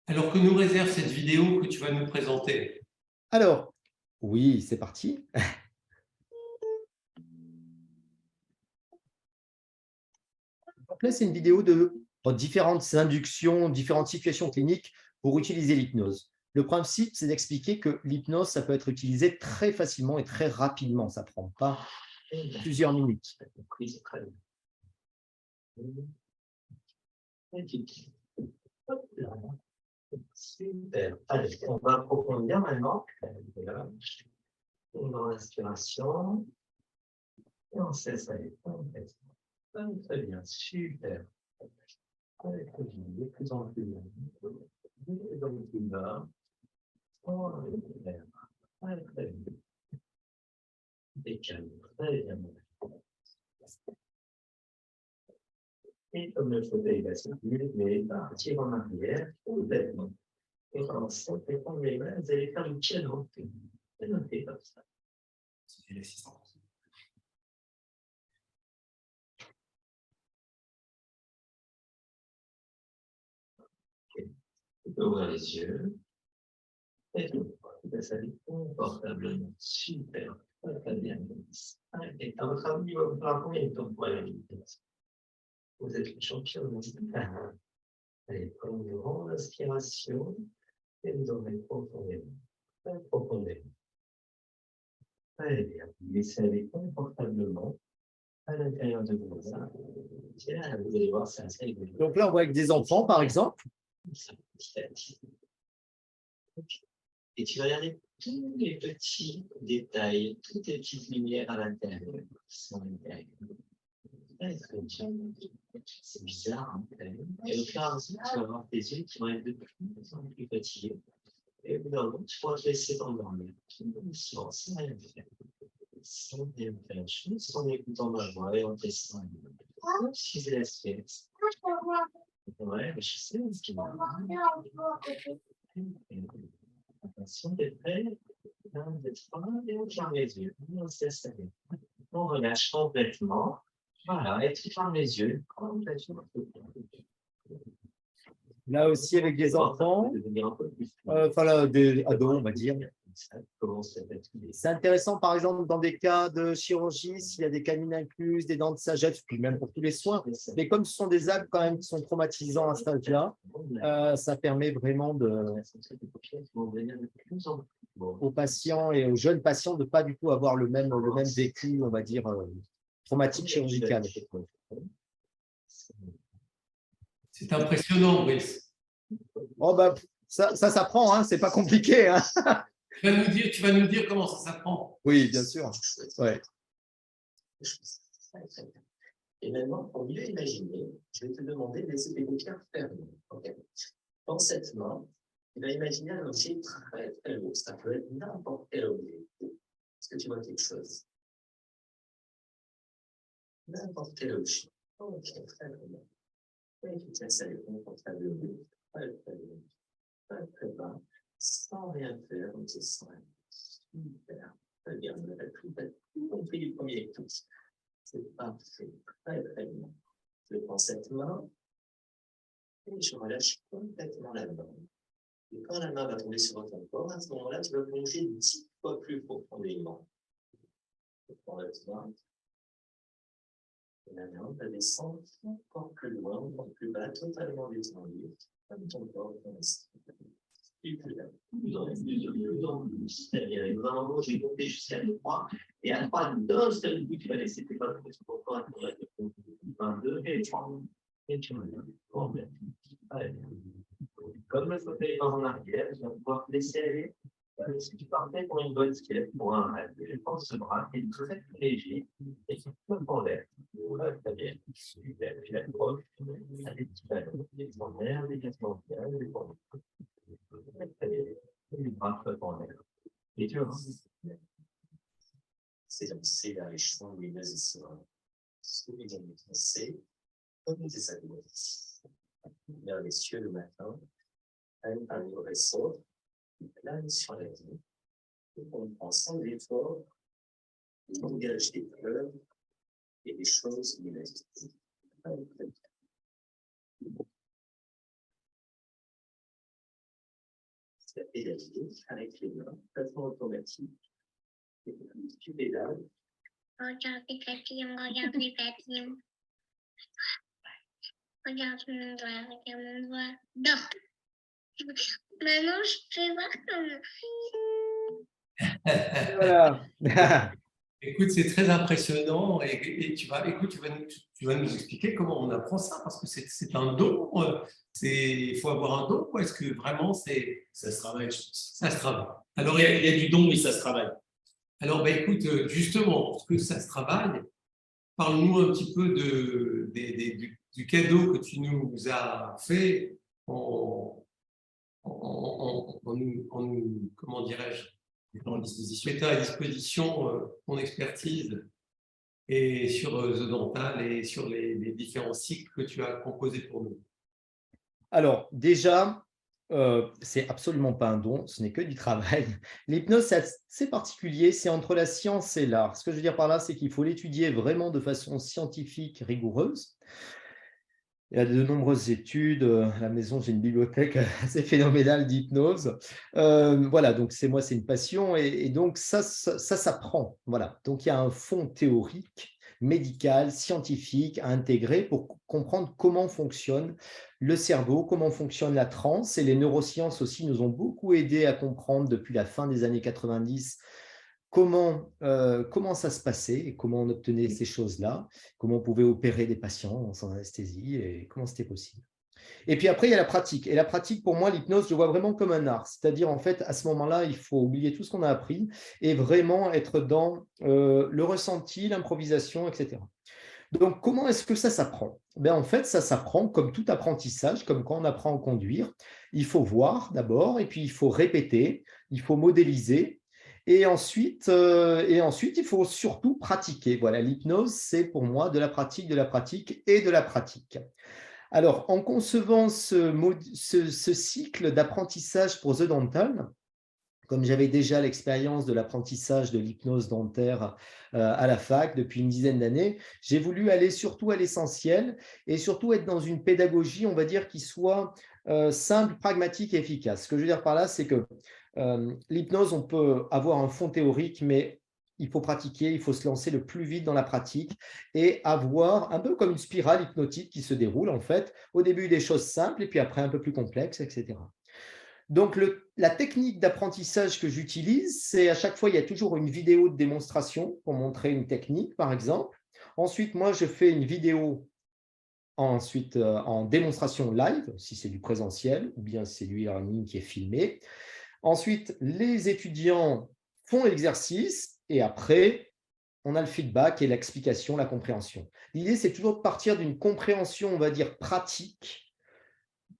Alors que nous réserve cette vidéo que tu vas nous présenter? Alors, oui, c'est parti. Donc là, c'est une vidéo de différentes inductions, différentes situations cliniques pour utiliser l'hypnose. Le principe, c'est d'expliquer que l'hypnose, ça peut être utilisé très facilement et très rapidement. Ça ne prend pas plusieurs minutes. Super. Allez, on va approfondir maintenant. Voilà. Une respiration. Et on cesse aller complètement. Très bien, super. Très bien, de plus en plus bien. De plus en plus bas. On récupère. Très bien. Et calme, très bien. Et comme le fauteuil va circuler, mais partir en arrière, complètement. Et commencer à prendre les mains, vous allez faire une piano. Notez comme ça. C'est l'assistance. Vous pouvez ouvrir les yeux. Et tout. Vous allez confortablement. Super. Très bien. Et à votre avis, il va vous falloir combien de temps pour aller à la vitesse? Vous êtes les champions. Allez, prenez une grande inspiration et vous dormez profondément. Très profondément. Très bien. Laissez aller confortablement à l'intérieur de vos seins. Tiens, vous allez voir, c'est assez rigolo. Donc là, on voit avec des enfants, par exemple. Petit à petit. Et tu vas regarder tous les petits détails, toutes les petites lumières à l'intérieur. C'est bizarre, hein, et au fur et à mesure, tu vas voir tes yeux qui vont être de plus en plus fatigués. Et au bout d'un moment, tu pourras te laisser t'endormir. Doucement, sans rien faire. Sans rien faire, juste en écoutant ma voix et en testant. Je les laisse faire. Ouais, mais je sais ce qui m'a. Attention, t'es prêt? 1, 2, 3, et on ferme les yeux. On se laisse aller. On relâche complètement. Voilà, et tu fermes les yeux. Complètement. Là aussi, avec des enfants, enfin là, des ados, on va dire. C'est intéressant, par exemple, dans des cas de chirurgie, s'il y a des canines incluses, des dents de sagesse, puis même pour tous les soins. Mais comme ce sont des actes quand même qui sont traumatisants à cet âge-là, ça permet vraiment aux patients et aux jeunes patients de ne pas du tout avoir le même vécu, on va dire, traumatique chirurgical. C'est impressionnant, Brice. Oh bah, ça s'apprend, hein, c'est pas compliqué. Hein. Tu vas nous dire comment ça s'apprend. Oui, bien sûr. Ouais. Et maintenant, pour mieux imaginer, je vais te demander de laisser tes paupières fermées. Okay. Dans cette main, tu vas imaginer un objet très très lourd. Ça peut être n'importe quel objet. Est-ce que tu vois quelque chose? N'importe quel objet. Ok, très bien. Et tu te laisses aller confortablement. Très très bien. Très très bien. Sans rien faire, on se sent super. Très bien, on a tout compris du premier coup. C'est parfait. Très très bien. Je prends cette main et je relâche complètement la main. Et quand la main va tomber sur ton corps, à ce moment-là, tu vas plonger 10 fois plus profondément. Je prends la main. Et la main va descendre encore plus loin, encore plus bas, totalement détendue, comme ton corps pour l'instant. Et puis là, plus en plus. Très bien. Et dans un moment, je vais compter jusqu'à 3. Et à 3, d'un seul coup, tu vas laisser tes mains tomber sur ton corps. 22 et 3. Et tu reviens. Comme le fauteuil est en arrière, tu vas pouvoir te laisser aller. Si tu partais pour une bonne skate, pour un rêve, je pense que ce bras est très léger et qui peut en l'air. Voilà, très bien. Super. Puis la proche, a des petits ballons, des extraordinaires, des cassements de gaz, des ballons. Très bien. Et les bras peuvent en l'air. Et tu vois, c'est vers les cheveux lumineuses ici. Ce que nous allons penser, comme des aliments, vers les cieux le matin, un livre et saut, là sur la vie, et on prend sans effort, on engage des fleurs et des choses lumineuses. C'est la pédaler avec les mains, façon automatique. Et tu pédales. Regarde les papillons. Regarde mon doigt, regarde mon doigt. Non. Maintenant, je peux voir comment. Voilà. Écoute, c'est très impressionnant et tu vas nous expliquer comment on apprend ça parce que c'est un don. Il faut avoir un don ou est-ce que vraiment Ça se travaille. ça se travaille? Alors, il y a du don, mais ça se travaille. Alors, écoute, justement, parce que ça se travaille, parle-nous un petit peu du cadeau que tu nous as fait en nous, comment dirais-je, mettant à disposition ton expertise et sur The Dental et sur les différents cycles que tu as composés pour nous. Alors, déjà, c'est absolument pas un don, ce n'est que du travail. L'hypnose, c'est assez particulier, c'est entre la science et l'art. Ce que je veux dire par là, c'est qu'il faut l'étudier vraiment de façon scientifique, rigoureuse. Il y a de nombreuses études. À la maison, j'ai une bibliothèque assez phénoménale d'hypnose. Voilà, donc c'est une passion et donc ça s'apprend. Voilà, donc il y a un fond théorique, médicales, scientifiques à intégrer pour comprendre comment fonctionne le cerveau, comment fonctionne la transe. Et les neurosciences aussi nous ont beaucoup aidé à comprendre depuis la fin des années 90 comment ça se passait et comment on obtenait ces choses-là, comment on pouvait opérer des patients sans anesthésie et comment c'était possible. Et puis après, il y a la pratique. Et la pratique, pour moi, l'hypnose, je le vois vraiment comme un art. C'est-à-dire, en fait, à ce moment-là, il faut oublier tout ce qu'on a appris et vraiment être dans le ressenti, l'improvisation, etc. Donc, comment est-ce que ça s'apprend? En fait, ça s'apprend comme tout apprentissage, comme quand on apprend à conduire. Il faut voir d'abord, et puis il faut répéter, il faut modéliser. Et ensuite, il faut surtout pratiquer. Voilà, l'hypnose, c'est pour moi de la pratique et de la pratique. Alors, en concevant ce cycle d'apprentissage pour The Dental, comme j'avais déjà l'expérience de l'apprentissage de l'hypnose dentaire à la fac depuis une dizaine d'années, j'ai voulu aller surtout à l'essentiel et surtout être dans une pédagogie, on va dire, qui soit simple, pragmatique et efficace. Ce que je veux dire par là, c'est que l'hypnose, on peut avoir un fond théorique, mais il faut pratiquer, il faut se lancer le plus vite dans la pratique et avoir un peu comme une spirale hypnotique qui se déroule en fait. Au début, des choses simples et puis après un peu plus complexes, etc. Donc, la technique d'apprentissage que j'utilise, c'est à chaque fois, il y a toujours une vidéo de démonstration pour montrer une technique, par exemple. Ensuite, moi, je fais une vidéo en démonstration live, si c'est du présentiel, ou bien si c'est du e-learning qui est filmé. Ensuite, les étudiants font l'exercice et après, on a le feedback et l'explication, la compréhension. L'idée, c'est toujours de partir d'une compréhension, on va dire, pratique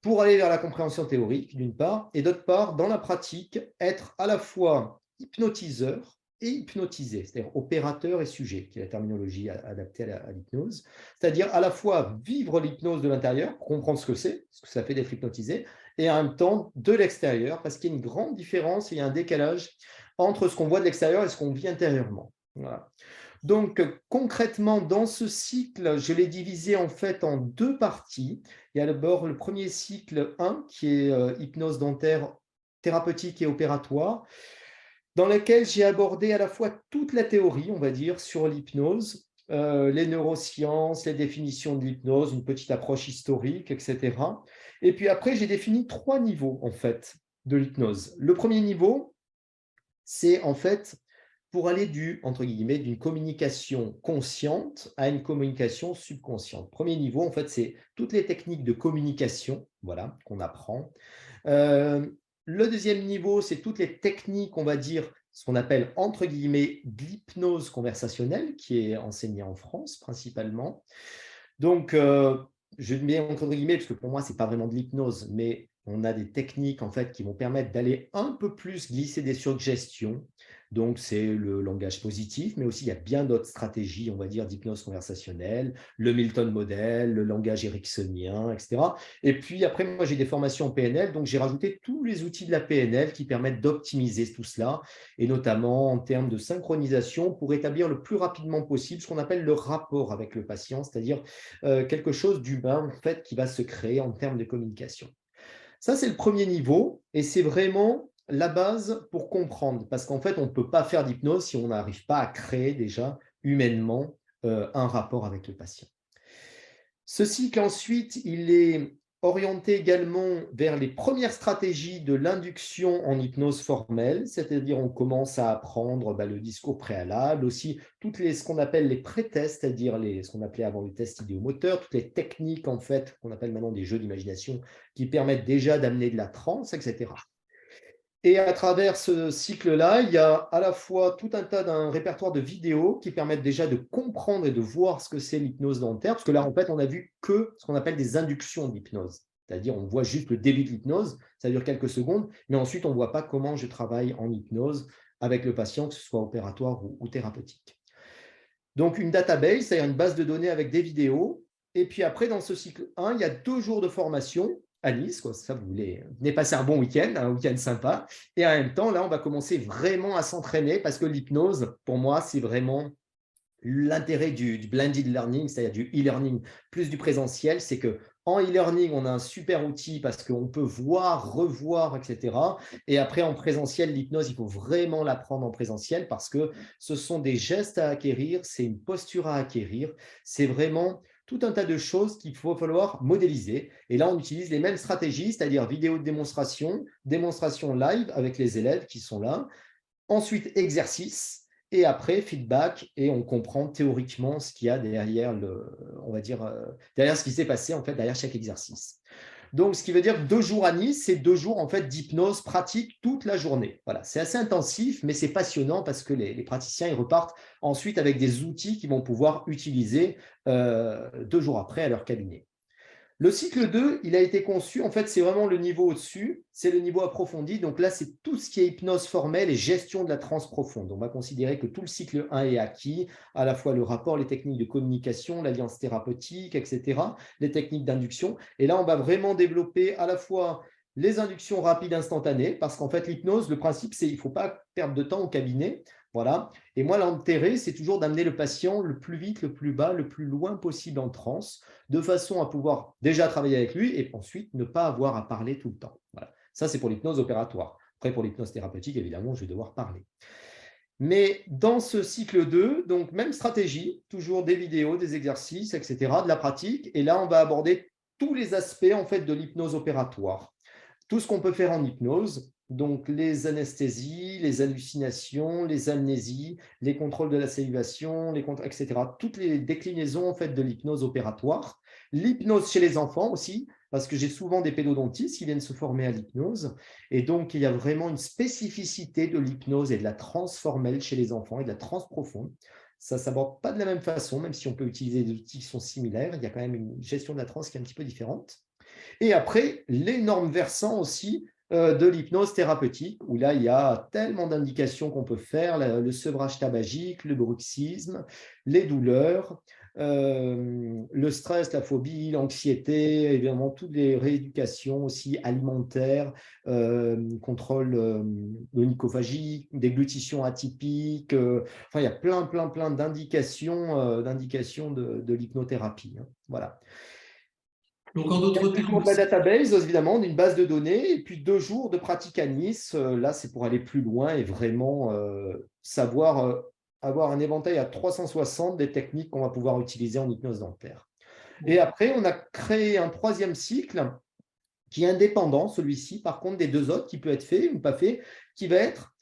pour aller vers la compréhension théorique, d'une part, et d'autre part, dans la pratique, être à la fois hypnotiseur et hypnotisé, c'est-à-dire opérateur et sujet, qui est la terminologie adaptée à l'hypnose, c'est-à-dire à la fois vivre l'hypnose de l'intérieur, comprendre ce que ça fait d'être hypnotisé, et en même temps de l'extérieur, parce qu'il y a une grande différence, il y a un décalage entre ce qu'on voit de l'extérieur et ce qu'on vit intérieurement. Voilà. Donc, concrètement, dans ce cycle, je l'ai divisé en fait en deux parties. Il y a d'abord le premier cycle 1, qui est hypnose dentaire thérapeutique et opératoire, dans lequel j'ai abordé à la fois toute la théorie, on va dire, sur l'hypnose, les neurosciences, les définitions de l'hypnose, une petite approche historique, etc. Et puis après, j'ai défini 3 niveaux, en fait, de l'hypnose. Le premier niveau, c'est en fait pour aller entre guillemets, d'une communication consciente à une communication subconsciente. Premier niveau, en fait, c'est toutes les techniques de communication, voilà, qu'on apprend. Le deuxième niveau, c'est toutes les techniques, on va dire, ce qu'on appelle, entre guillemets, de l'hypnose conversationnelle, qui est enseignée en France, principalement. Donc, je mets entre guillemets, parce que pour moi, ce n'est pas vraiment de l'hypnose, mais on a des techniques, en fait, qui vont permettre d'aller un peu plus glisser des suggestions. Donc, c'est le langage positif, mais aussi il y a bien d'autres stratégies, on va dire, d'hypnose conversationnelle, le Milton Model, le langage ericksonien, etc. Et puis après, moi, j'ai des formations en PNL, donc j'ai rajouté tous les outils de la PNL qui permettent d'optimiser tout cela, et notamment en termes de synchronisation pour établir le plus rapidement possible ce qu'on appelle le rapport avec le patient, c'est-à-dire quelque chose d'humain, en fait, qui va se créer en termes de communication. Ça, c'est le premier niveau, et c'est vraiment la base pour comprendre, parce qu'en fait, on ne peut pas faire d'hypnose si on n'arrive pas à créer déjà humainement un rapport avec le patient. Ce cycle, ensuite, il est orienté également vers les premières stratégies de l'induction en hypnose formelle, c'est-à-dire on commence à apprendre le discours préalable, aussi ce qu'on appelle les pré-tests, c'est-à-dire ce qu'on appelait avant les tests idéomoteurs, toutes les techniques en fait qu'on appelle maintenant des jeux d'imagination qui permettent déjà d'amener de la transe, etc. Et à travers ce cycle-là, il y a à la fois tout un tas d'un répertoire de vidéos qui permettent déjà de comprendre et de voir ce que c'est l'hypnose dentaire, parce que là, en fait, on n'a vu que ce qu'on appelle des inductions d'hypnose. C'est-à-dire, on voit juste le début de l'hypnose, ça dure quelques secondes, mais ensuite, on ne voit pas comment je travaille en hypnose avec le patient, que ce soit opératoire ou thérapeutique. Donc, une database, c'est-à-dire une base de données avec des vidéos. Et puis après, dans ce cycle 1, il y a 2 jours de formation à Nice, quoi. Ça, vous venez passer un bon week-end, un week-end sympa. Et en même temps, là, on va commencer vraiment à s'entraîner parce que l'hypnose, pour moi, c'est vraiment l'intérêt du blended learning, c'est-à-dire du e-learning plus du présentiel, c'est que En e-learning, on a un super outil parce qu'on peut voir, revoir, etc. Et après, en présentiel, l'hypnose, il faut vraiment l'apprendre en présentiel parce que ce sont des gestes à acquérir, c'est une posture à acquérir, c'est vraiment tout un tas de choses qu'il faut falloir modéliser. Et là, on utilise les mêmes stratégies, c'est-à-dire vidéo de démonstration, démonstration live avec les élèves qui sont là, ensuite exercice, et après feedback, et on comprend théoriquement ce qu'il y a derrière on va dire, derrière ce qui s'est passé en fait derrière chaque exercice. Donc, ce qui veut dire que 2 jours à Nice, c'est 2 jours en fait d'hypnose pratique toute la journée. Voilà, c'est assez intensif, mais c'est passionnant parce que les praticiens ils repartent ensuite avec des outils qu'ils vont pouvoir utiliser 2 jours après à leur cabinet. Le cycle 2, il a été conçu, en fait, c'est vraiment le niveau au-dessus, c'est le niveau approfondi. Donc là, c'est tout ce qui est hypnose formelle et gestion de la transe profonde. On va considérer que tout le cycle 1 est acquis, à la fois le rapport, les techniques de communication, l'alliance thérapeutique, etc., les techniques d'induction. Et là, on va vraiment développer à la fois les inductions rapides instantanées, parce qu'en fait, l'hypnose, le principe, c'est qu'il ne faut pas perdre de temps au cabinet. Voilà. Et moi, l'intérêt, c'est toujours d'amener le patient le plus vite, le plus bas, le plus loin possible en transe, de façon à pouvoir déjà travailler avec lui et ensuite ne pas avoir à parler tout le temps. Voilà. Ça, c'est pour l'hypnose opératoire. Après, pour l'hypnose thérapeutique, évidemment, je vais devoir parler. Mais dans ce cycle 2, donc même stratégie, toujours des vidéos, des exercices, etc., de la pratique. Et là, on va aborder tous les aspects en fait, de l'hypnose opératoire. Tout ce qu'on peut faire en hypnose, donc les anesthésies, les hallucinations, les amnésies, les contrôles de la salivation, etc. Toutes les déclinaisons en fait, de l'hypnose opératoire. L'hypnose chez les enfants aussi, parce que j'ai souvent des pédodontistes qui viennent se former à l'hypnose. Et donc, il y a vraiment une spécificité de l'hypnose et de la transe formelle chez les enfants et de la transe profonde. Ça ne s'aborde pas de la même façon, même si on peut utiliser des outils qui sont similaires. Il y a quand même une gestion de la transe qui est un petit peu différente. Et après, l'énorme versant aussi de l'hypnose thérapeutique, où là, il y a tellement d'indications qu'on peut faire, le sevrage tabagique, le bruxisme, les douleurs, le stress, la phobie, l'anxiété, évidemment, toutes les rééducations aussi alimentaires, contrôle de nicophagie, déglutition atypique, enfin, il y a plein d'indications de l'hypnothérapie. Hein, voilà. Donc, en d'autres termes, la database, évidemment, d'une base de données, et puis 2 jours de pratique à Nice. Là, c'est pour aller plus loin et vraiment savoir avoir un éventail à 360 des techniques qu'on va pouvoir utiliser en hypnose dentaire. Et après, on a créé un 3e cycle qui est indépendant, celui-ci, par contre, des 2 autres, qui peut être fait ou pas fait, qui va être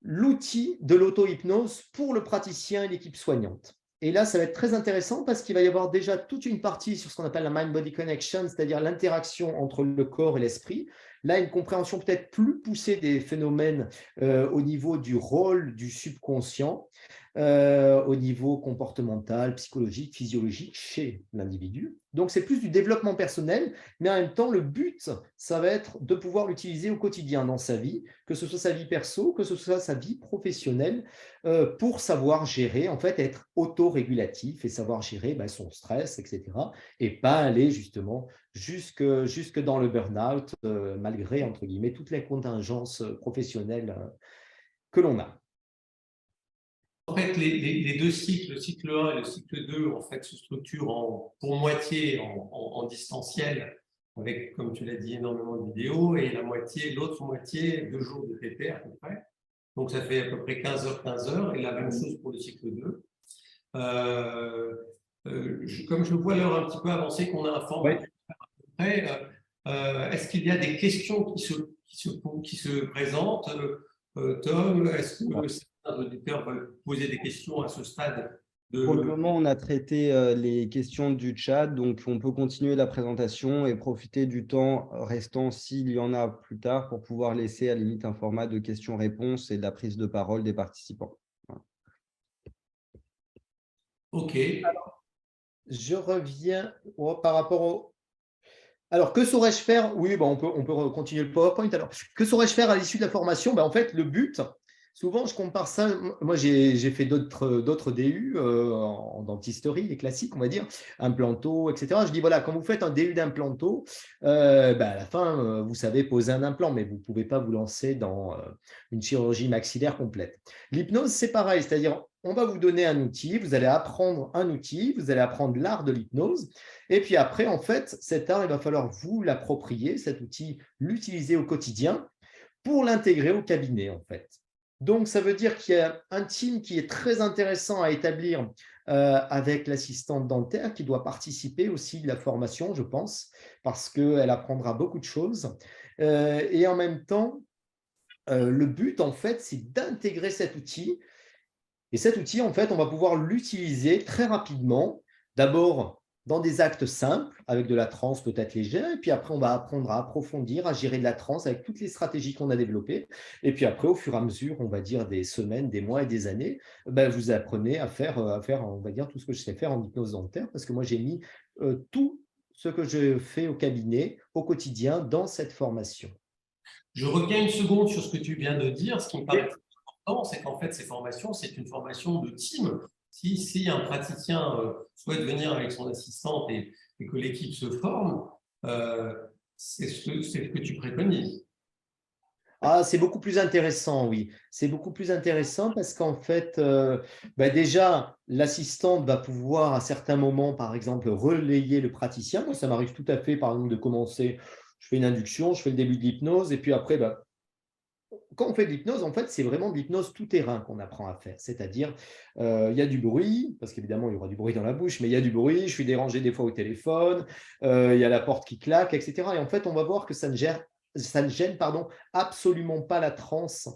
l'outil de l'auto-hypnose pour le praticien et l'équipe soignante. Et là, ça va être très intéressant parce qu'il va y avoir déjà toute une partie sur ce qu'on appelle la mind-body connection, c'est-à-dire l'interaction entre le corps et l'esprit. Là, une compréhension peut-être plus poussée des phénomènes au niveau du rôle du subconscient, au niveau comportemental, psychologique, physiologique chez l'individu. Donc, c'est plus du développement personnel, mais en même temps, le but, ça va être de pouvoir l'utiliser au quotidien dans sa vie, que ce soit sa vie perso, que ce soit sa vie professionnelle, pour savoir gérer, en fait, être autorégulatif et savoir gérer son stress, etc. Et pas aller justement jusque dans le burn-out, malgré, entre guillemets, toutes les contingences professionnelles que l'on a. En fait, les 2 cycles, le cycle 1 et le cycle 2, en fait, se structurent pour moitié en distanciel, avec, comme tu l'as dit, énormément de vidéos, et l'autre moitié, 2 jours de TT à peu près. Donc, ça fait à peu près 15 heures, et la même chose pour le cycle 2. Comme je vois l'heure un petit peu avancée qu'on a informé à peu près, est-ce qu'il y a des questions qui se présentent? Tom, est-ce que certains auditeurs veulent poser des questions à ce stade Pour le moment, on a traité les questions du chat, donc on peut continuer la présentation et profiter du temps restant s'il y en a plus tard pour pouvoir laisser à la limite un format de questions-réponses et de la prise de parole des participants. Voilà. OK. Alors, je reviens par rapport au… Alors, que saurais-je faire? Oui, on peut continuer le PowerPoint. Alors, que saurais-je faire à l'issue de la formation? En fait, le but, souvent, je compare ça. Moi, j'ai fait d'autres DU en dentisterie, les classiques, on va dire, implanto, etc. Je dis, voilà, quand vous faites un DU d'implanto, à la fin, vous savez poser un implant, mais vous ne pouvez pas vous lancer dans une chirurgie maxillaire complète. L'hypnose, c'est pareil, c'est-à-dire, on va vous donner un outil, vous allez apprendre un outil, vous allez apprendre l'art de l'hypnose. Et puis après, en fait, cet art, il va falloir vous l'approprier, cet outil, l'utiliser au quotidien pour l'intégrer au cabinet, en fait. Donc, ça veut dire qu'il y a un team qui est très intéressant à établir avec l'assistante dentaire qui doit participer aussi de la formation, je pense, parce qu'elle apprendra beaucoup de choses. Et en même temps, le but, en fait, c'est d'intégrer cet outil. Et cet outil, en fait, on va pouvoir l'utiliser très rapidement. D'abord, dans des actes simples, avec de la transe peut-être légère. Et puis après, on va apprendre à approfondir, à gérer de la transe avec toutes les stratégies qu'on a développées. Et puis après, au fur et à mesure, on va dire des semaines, des mois et des années, ben, vous apprenez à faire, on va dire, tout ce que je sais faire en hypnose dentaire. Parce que moi, j'ai mis tout ce que je fais au cabinet, au quotidien, dans cette formation. Je reviens une seconde sur ce que tu viens de dire. Ce qui me paraît très important, c'est qu'en fait, ces formations, c'est une formation de team. Si un praticien souhaite venir avec son assistante et que l'équipe se forme, c'est ce que tu préconises. Ah, c'est beaucoup plus intéressant, oui. C'est beaucoup plus intéressant parce qu'en fait, déjà, l'assistante va pouvoir à certains moments, par exemple, relayer le praticien. Moi, ça m'arrive tout à fait, par exemple, de commencer, je fais une induction, je fais le début de l'hypnose, et puis après, quand on fait de l'hypnose, en fait, c'est vraiment de l'hypnose tout-terrain qu'on apprend à faire. C'est-à-dire, il y a du bruit, parce qu'évidemment, il y aura du bruit dans la bouche, mais il y a du bruit, je suis dérangé des fois au téléphone, il y a la porte qui claque, etc. Et en fait, on va voir que ça ne gêne absolument pas la transe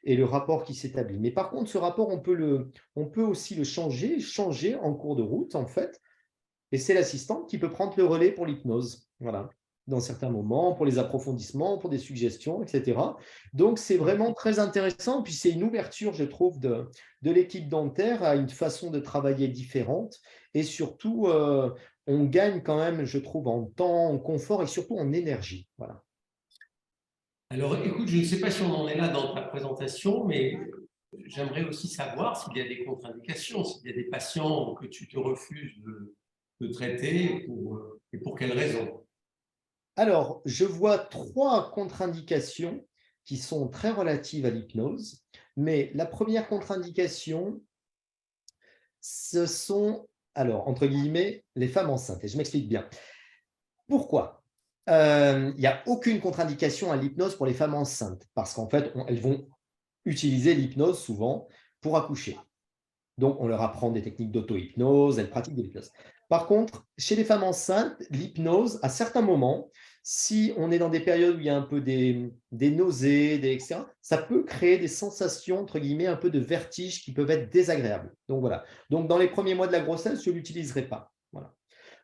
et le rapport qui s'établit. Mais par contre, ce rapport, on peut aussi le changer en cours de route, en fait, et c'est l'assistante qui peut prendre le relais pour l'hypnose. Voilà. Dans certains moments, pour les approfondissements, pour des suggestions, etc. Donc, c'est vraiment très intéressant. Puis, c'est une ouverture, je trouve, de l'équipe dentaire à une façon de travailler différente. Et surtout, on gagne quand même, je trouve, en temps, en confort et surtout en énergie. Voilà. Alors, écoute, je ne sais pas si on en est là dans ta présentation, mais j'aimerais aussi savoir s'il y a des contre-indications, s'il y a des patients que tu te refuses de traiter et pour quelles raisons. Alors, je vois 3 contre-indications qui sont très relatives à l'hypnose. Mais la première contre-indication, ce sont, alors, entre guillemets, les femmes enceintes. Et je m'explique bien. Pourquoi? Il n'y a aucune contre-indication à l'hypnose pour les femmes enceintes, parce qu'en fait, elles vont utiliser l'hypnose souvent pour accoucher. Donc, on leur apprend des techniques d'auto-hypnose, elles pratiquent de l'hypnose. Par contre, chez les femmes enceintes, l'hypnose, à certains moments, si on est dans des périodes où il y a un peu des nausées, etc., ça peut créer des sensations, entre guillemets, un peu de vertige qui peuvent être désagréables. Donc, voilà. Donc, dans les premiers mois de la grossesse, je ne l'utiliserai pas. Voilà.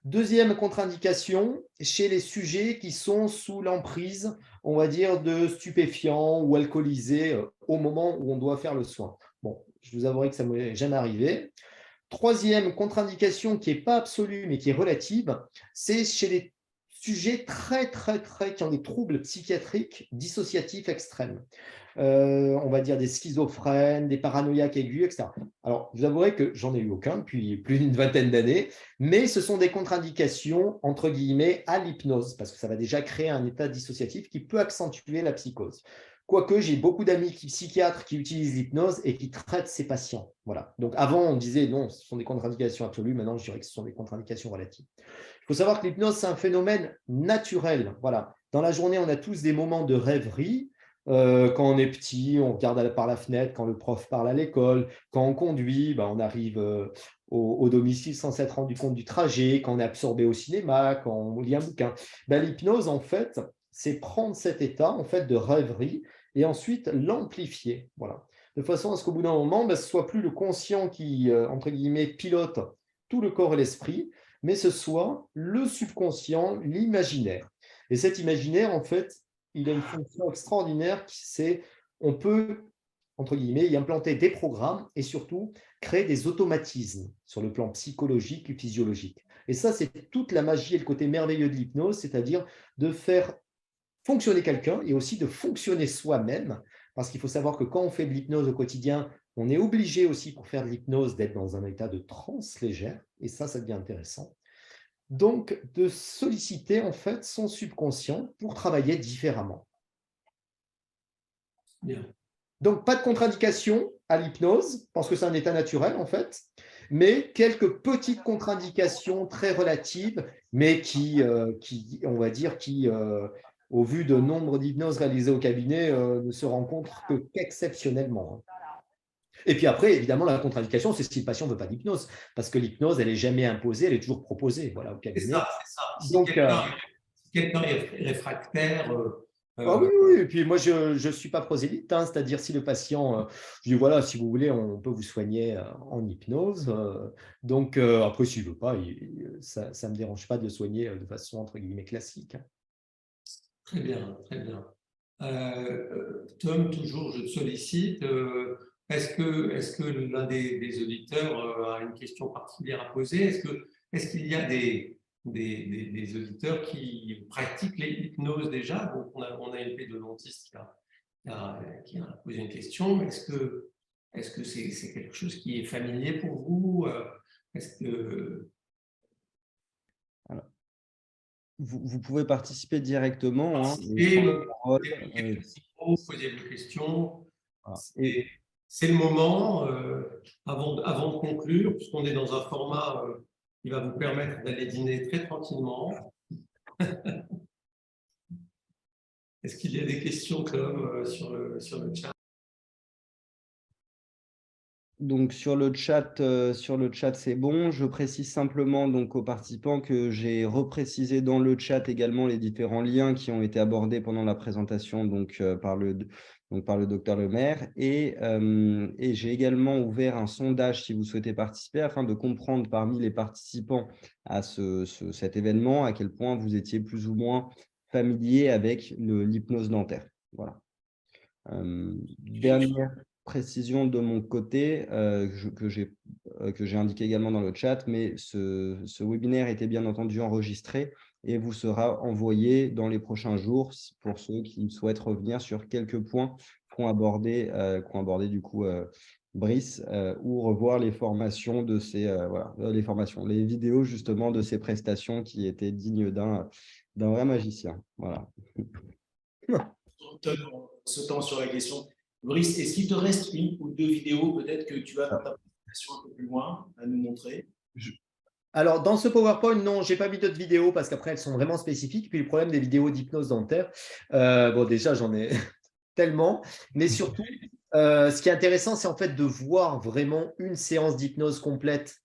Deuxième contre-indication, chez les sujets qui sont sous l'emprise, on va dire, de stupéfiants ou alcoolisés au moment où on doit faire le soin. Bon, je vous avouerai que ça ne m'est jamais arrivé. Troisième contre-indication qui n'est pas absolue mais qui est relative, c'est chez les sujets très, qui ont des troubles psychiatriques dissociatifs extrêmes. On va dire des schizophrènes, des paranoïaques aigus, etc. Alors, je vous avouerai que j'en ai eu aucun depuis plus d'une vingtaine d'années, mais ce sont des contre-indications, entre guillemets, à l'hypnose, parce que ça va déjà créer un état dissociatif qui peut accentuer la psychose. Quoique, j'ai beaucoup d'amis psychiatres qui utilisent l'hypnose et qui traitent ces patients. Voilà. Donc, avant, on disait non, ce sont des contre-indications absolues. Maintenant, je dirais que ce sont des contre-indications relatives. Il faut savoir que l'hypnose, c'est un phénomène naturel. Voilà. Dans la journée, on a tous des moments de rêverie. Quand on est petit, on regarde par la fenêtre, quand le prof parle à l'école, quand on conduit, on arrive au domicile sans s'être rendu compte du trajet, quand on est absorbé au cinéma, quand on lit un bouquin. L'hypnose, en fait, c'est prendre cet état en fait, de rêverie et ensuite l'amplifier. Voilà. De façon à ce qu'au bout d'un moment, ce ne soit plus le conscient qui, entre guillemets, pilote tout le corps et l'esprit, mais ce soit le subconscient, l'imaginaire. Et cet imaginaire, en fait, il a une fonction extraordinaire, c'est on peut, entre guillemets, y implanter des programmes et surtout créer des automatismes sur le plan psychologique et physiologique. Et ça, c'est toute la magie et le côté merveilleux de l'hypnose, c'est-à-dire de faire fonctionner quelqu'un et aussi de fonctionner soi-même, parce qu'il faut savoir que quand on fait de l'hypnose au quotidien, on est obligé aussi pour faire de l'hypnose d'être dans un état de transe légère, et ça devient intéressant. Donc, de solliciter en fait son subconscient pour travailler différemment. Bien. Donc, pas de contre-indication à l'hypnose, parce que c'est un état naturel, en fait, mais quelques petites contre-indications très relatives, mais on va dire, au vu de nombre d'hypnoses réalisées au cabinet, ne se rencontrent qu'exceptionnellement. Et puis après, évidemment, la contre-indication, c'est si le patient ne veut pas d'hypnose, parce que l'hypnose, elle n'est jamais imposée, elle est toujours proposée, voilà, au C'est cabinet. ça, c'est ça. Si Donc, quelqu'un est réfractaire, ah oui, oui, et puis moi, je ne suis pas prosélyte, hein, c'est-à-dire si le patient, je dis voilà, si vous voulez, on peut vous soigner en hypnose. Donc, après, s'il ne veut pas, ça ne me dérange pas de le soigner de façon, entre guillemets, classique. très bien, très bien. Tom, toujours, je te sollicite. Est-ce que l'un des auditeurs a une question particulière à poser? Est-ce qu'il y a des auditeurs qui pratiquent l'hypnose déjà? Donc, on a une pédodontiste qui a posé une question. Est-ce que c'est quelque chose qui est familier pour vous? Est-ce que... Vous pouvez participer directement. Hein, Posez vos questions. voilà. C'est le moment, avant de conclure, puisqu'on est dans un format qui va vous permettre d'aller dîner très tranquillement. Est-ce qu'il y a des questions, Tom, sur le chat? Donc sur le chat, c'est bon. Je précise simplement donc aux participants que j'ai reprécisé dans le chat également les différents liens qui ont été abordés pendant la présentation par le docteur Lemaire. Et j'ai également ouvert un sondage si vous souhaitez participer afin de comprendre parmi les participants à cet événement à quel point vous étiez plus ou moins familier avec l'hypnose dentaire. Voilà. Dernière précision de mon côté que j'ai indiqué également dans le chat, mais ce webinaire était bien entendu enregistré et vous sera envoyé dans les prochains jours pour ceux qui souhaitent revenir sur quelques points qu'ont abordé du coup Brice ou revoir les formations de les vidéos justement de ces prestations qui étaient dignes d'un vrai magicien. Voilà. Sautant sur la question. Brice, est-ce qu'il te reste une ou deux vidéos peut-être que tu as dans ta présentation un peu plus loin à nous montrer? Alors, dans ce PowerPoint, non, je n'ai pas mis d'autres vidéos parce qu'après, elles sont vraiment spécifiques. Puis le problème des vidéos d'hypnose dentaire, bon, déjà, j'en ai tellement, mais surtout, ce qui est intéressant, c'est en fait de voir vraiment une séance d'hypnose complète.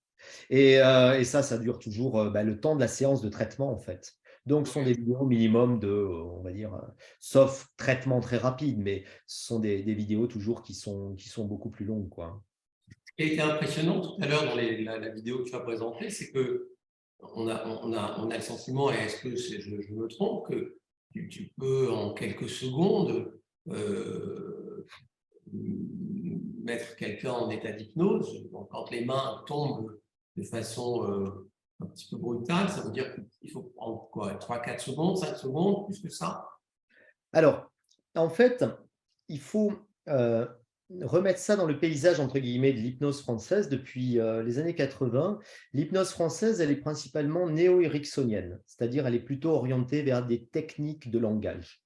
Et ça dure toujours le temps de la séance de traitement, en fait. Donc, ce sont des vidéos minimum de, on va dire, sauf traitement très rapide, mais ce sont des vidéos toujours qui sont beaucoup plus longues, quoi. Ce qui a été impressionnant tout à l'heure dans la vidéo que tu as présentée, c'est que on a le sentiment, et est-ce que je me trompe, que tu peux en quelques secondes mettre quelqu'un en état d'hypnose. Quand les mains tombent de façon un petit peu brutale, ça veut dire qu'il faut prendre quoi, 3-4 secondes, 5 secondes, plus que ça? Alors, en fait, il faut remettre ça dans le paysage, entre guillemets, de l'hypnose française. Depuis les années 80, l'hypnose française, elle est principalement néo-ericksonienne, c'est-à-dire elle est plutôt orientée vers des techniques de langage.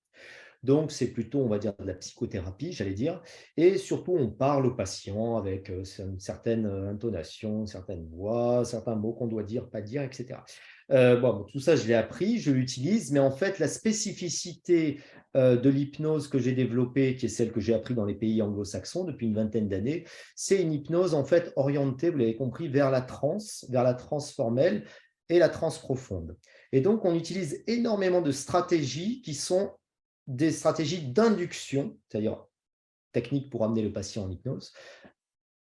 Donc, c'est plutôt, on va dire, de la psychothérapie, j'allais dire. Et surtout, on parle au patient avec une certaine intonation, une certaine voix, certains mots qu'on doit dire, pas dire, etc. Bon, tout ça, je l'ai appris, je l'utilise, mais en fait, la spécificité de l'hypnose que j'ai développée, qui est celle que j'ai appris dans les pays anglo-saxons depuis une vingtaine d'années, c'est une hypnose, en fait, orientée, vous l'avez compris, vers la transe formelle et la transe profonde. Et donc, on utilise énormément de stratégies qui sont des stratégies d'induction, c'est-à-dire techniques pour amener le patient en hypnose,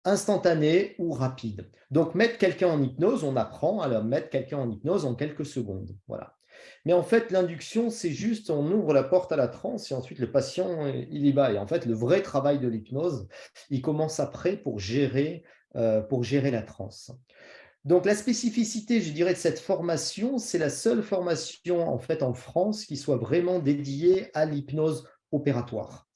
instantanées ou rapides. Donc, mettre quelqu'un en hypnose, on apprend à mettre quelqu'un en hypnose en quelques secondes. Voilà. Mais en fait, l'induction, c'est juste, on ouvre la porte à la transe et ensuite le patient, il y va. Et en fait, le vrai travail de l'hypnose, il commence après pour gérer la transe. Donc, la spécificité, je dirais, de cette formation, c'est la seule formation en fait en France qui soit vraiment dédiée à l'hypnose opératoire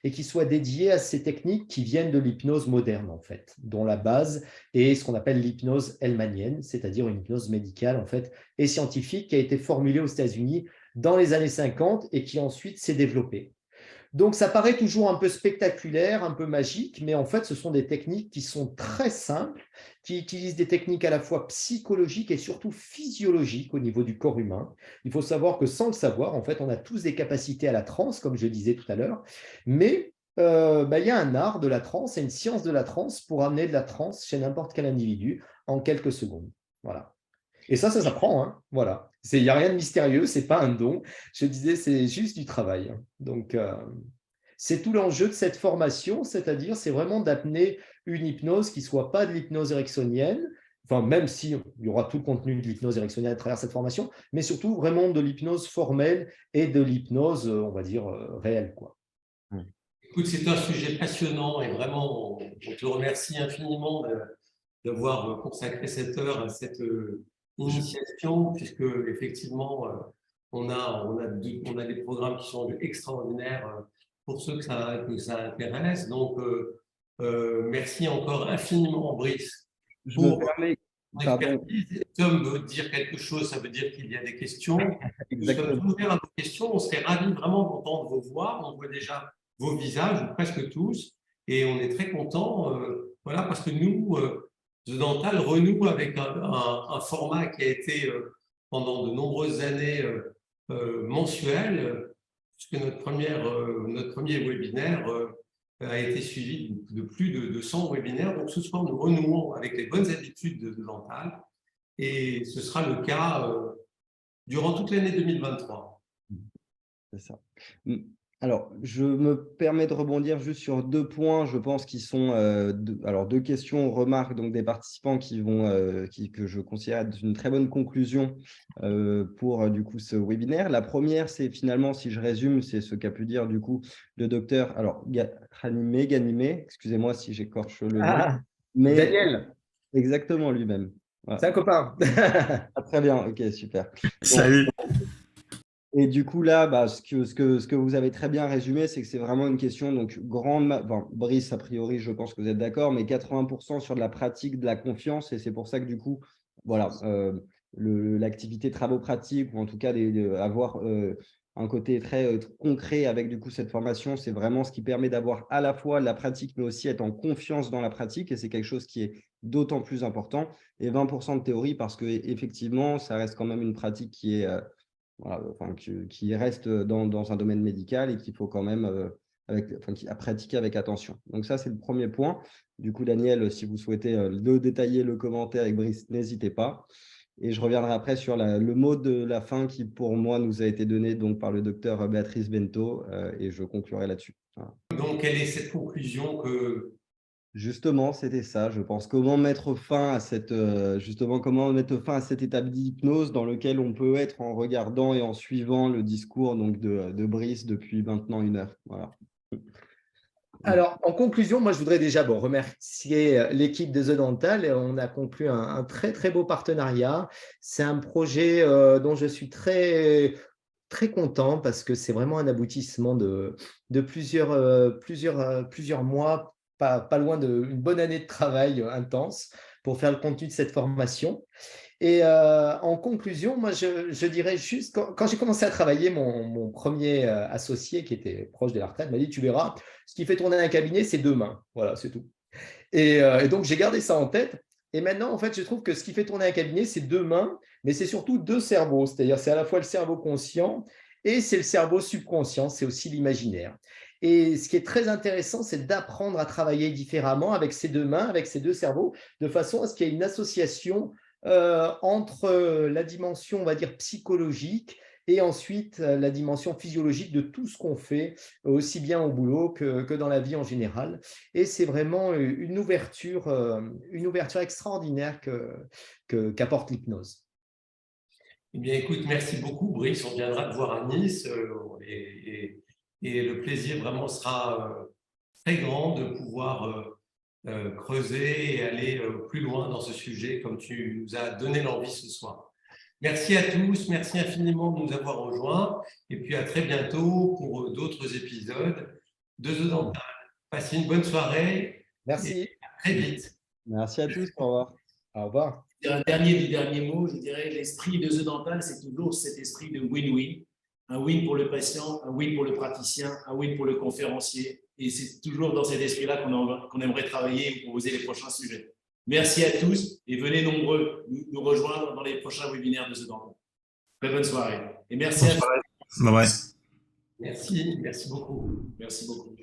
et qui soit dédiée à ces techniques qui viennent de l'hypnose moderne, en fait, dont la base est ce qu'on appelle l'hypnose hellmanienne, c'est-à-dire une hypnose médicale, en fait, et scientifique qui a été formulée aux États-Unis dans les années 50 et qui ensuite s'est développée. Donc, ça paraît toujours un peu spectaculaire, un peu magique, mais en fait, ce sont des techniques qui sont très simples, qui utilisent des techniques à la fois psychologiques et surtout physiologiques au niveau du corps humain. Il faut savoir que sans le savoir, en fait, on a tous des capacités à la transe, comme je disais tout à l'heure, mais il y a un art de la transe et une science de la transe pour amener de la transe chez n'importe quel individu en quelques secondes. Voilà. Et ça s'apprend, hein. Voilà. Il n'y a rien de mystérieux, ce n'est pas un don. Je disais, c'est juste du travail. Donc, c'est tout l'enjeu de cette formation, c'est-à-dire, c'est vraiment d'amener une hypnose qui ne soit pas de l'hypnose ericksonienne, enfin, même s'il y aura tout le contenu de l'hypnose ericksonienne à travers cette formation, mais surtout vraiment de l'hypnose formelle et de l'hypnose, on va dire, réelle, quoi. Écoute, c'est un sujet passionnant et vraiment, on te remercie infiniment d'avoir consacré cette heure à cette initiation, puisque effectivement, on a des programmes qui sont extraordinaires pour ceux que ça intéresse. Donc, merci encore infiniment, Brice, Je me pour permets, ton pardon, expertise. Tom veut dire quelque chose, ça veut dire qu'il y a des questions. Nous sommes exactement. ouverts à vos questions. On serait ravis vraiment d'entendre vos voix. On voit déjà vos visages, ou presque tous, et on est très contents, voilà, parce que nous, The Dental renoue avec un format qui a été pendant de nombreuses années mensuel, puisque notre premier webinaire a été suivi de plus de 200 webinaires. Donc ce soir, nous renouons avec les bonnes habitudes de The Dental, et ce sera le cas durant toute l'année 2023. C'est ça. Alors, je me permets de rebondir juste sur 2 points, je pense, qui sont deux questions, remarques donc, des participants que je considère être une très bonne conclusion pour du coup ce webinaire. La première, c'est finalement, si je résume, c'est ce qu'a pu dire du coup le docteur, alors Ganimé, excusez-moi si j'écorche le nom, mais Daniel, exactement lui-même. Voilà. c'est un copain. Ah, très bien, ok, super. Salut. Et du coup, là, ce que vous avez très bien résumé, c'est que c'est vraiment une question, donc Brice, a priori, je pense que vous êtes d'accord, mais 80% sur de la pratique, de la confiance, et c'est pour ça que du coup, voilà, l'activité travaux pratiques, ou en tout cas avoir un côté très concret avec du coup cette formation, c'est vraiment ce qui permet d'avoir à la fois la pratique, mais aussi être en confiance dans la pratique, et c'est quelque chose qui est d'autant plus important, et 20% de théorie, parce qu'effectivement, ça reste quand même une pratique qui est… voilà, enfin, qui reste dans un domaine médical et qu'il faut quand même à pratiquer avec attention. Donc ça, c'est le premier point. Du coup, Daniel, si vous souhaitez détailler le commentaire avec Brice, n'hésitez pas. Et je reviendrai après sur le mot de la fin qui, pour moi, nous a été donné donc, par le docteur Béatrice Bento et je conclurai là-dessus. Voilà. Donc, quelle est cette conclusion que… Justement, c'était ça, je pense. Comment mettre fin à comment mettre fin à cet état d'hypnose dans lequel on peut être en regardant et en suivant le discours donc, de Brice depuis maintenant 1 heure. Voilà. Alors, en conclusion, moi, je voudrais déjà remercier l'équipe de The Dental. On a conclu un très, très beau partenariat. C'est un projet dont je suis très, très content parce que c'est vraiment un aboutissement de plusieurs mois, pas loin d'une bonne année de travail intense pour faire le contenu de cette formation. Et en conclusion, moi, je dirais juste, quand j'ai commencé à travailler, mon premier associé qui était proche de la retraite m'a dit, tu verras, ce qui fait tourner un cabinet, c'est 2 mains. Voilà, c'est tout. Et donc, j'ai gardé ça en tête. Et maintenant, en fait, je trouve que ce qui fait tourner un cabinet, c'est 2 mains, mais c'est surtout 2 cerveaux. C'est-à-dire, c'est à la fois le cerveau conscient et c'est le cerveau subconscient, c'est aussi l'imaginaire. Et ce qui est très intéressant, c'est d'apprendre à travailler différemment avec ces 2 mains, avec ces 2 cerveaux, de façon à ce qu'il y ait une association entre la dimension, on va dire, psychologique et ensuite la dimension physiologique de tout ce qu'on fait, aussi bien au boulot que dans la vie en général. Et c'est vraiment une ouverture extraordinaire qu'apporte l'hypnose. Eh bien, écoute, merci beaucoup, Brice. On viendra te voir à Nice et le plaisir vraiment sera très grand de pouvoir creuser et aller plus loin dans ce sujet comme tu nous as donné l'envie ce soir. Merci à tous, merci infiniment de nous avoir rejoints et puis à très bientôt pour d'autres épisodes de The Dental. Passez une bonne soirée. Merci. Et à très vite. Merci à tous, au revoir. Au revoir. Un dernier mot, je dirais, l'esprit de The Dental, c'est toujours cet esprit de win-win. un win pour le patient, un win pour le praticien, un win pour le conférencier. Et c'est toujours dans cet esprit-là qu'on aimerait travailler et proposer les prochains sujets. Merci à tous et venez nombreux nous rejoindre dans les prochains webinaires de The Dental. Très bonne soirée. Et merci à tous. Bye bye. Merci beaucoup. Merci beaucoup.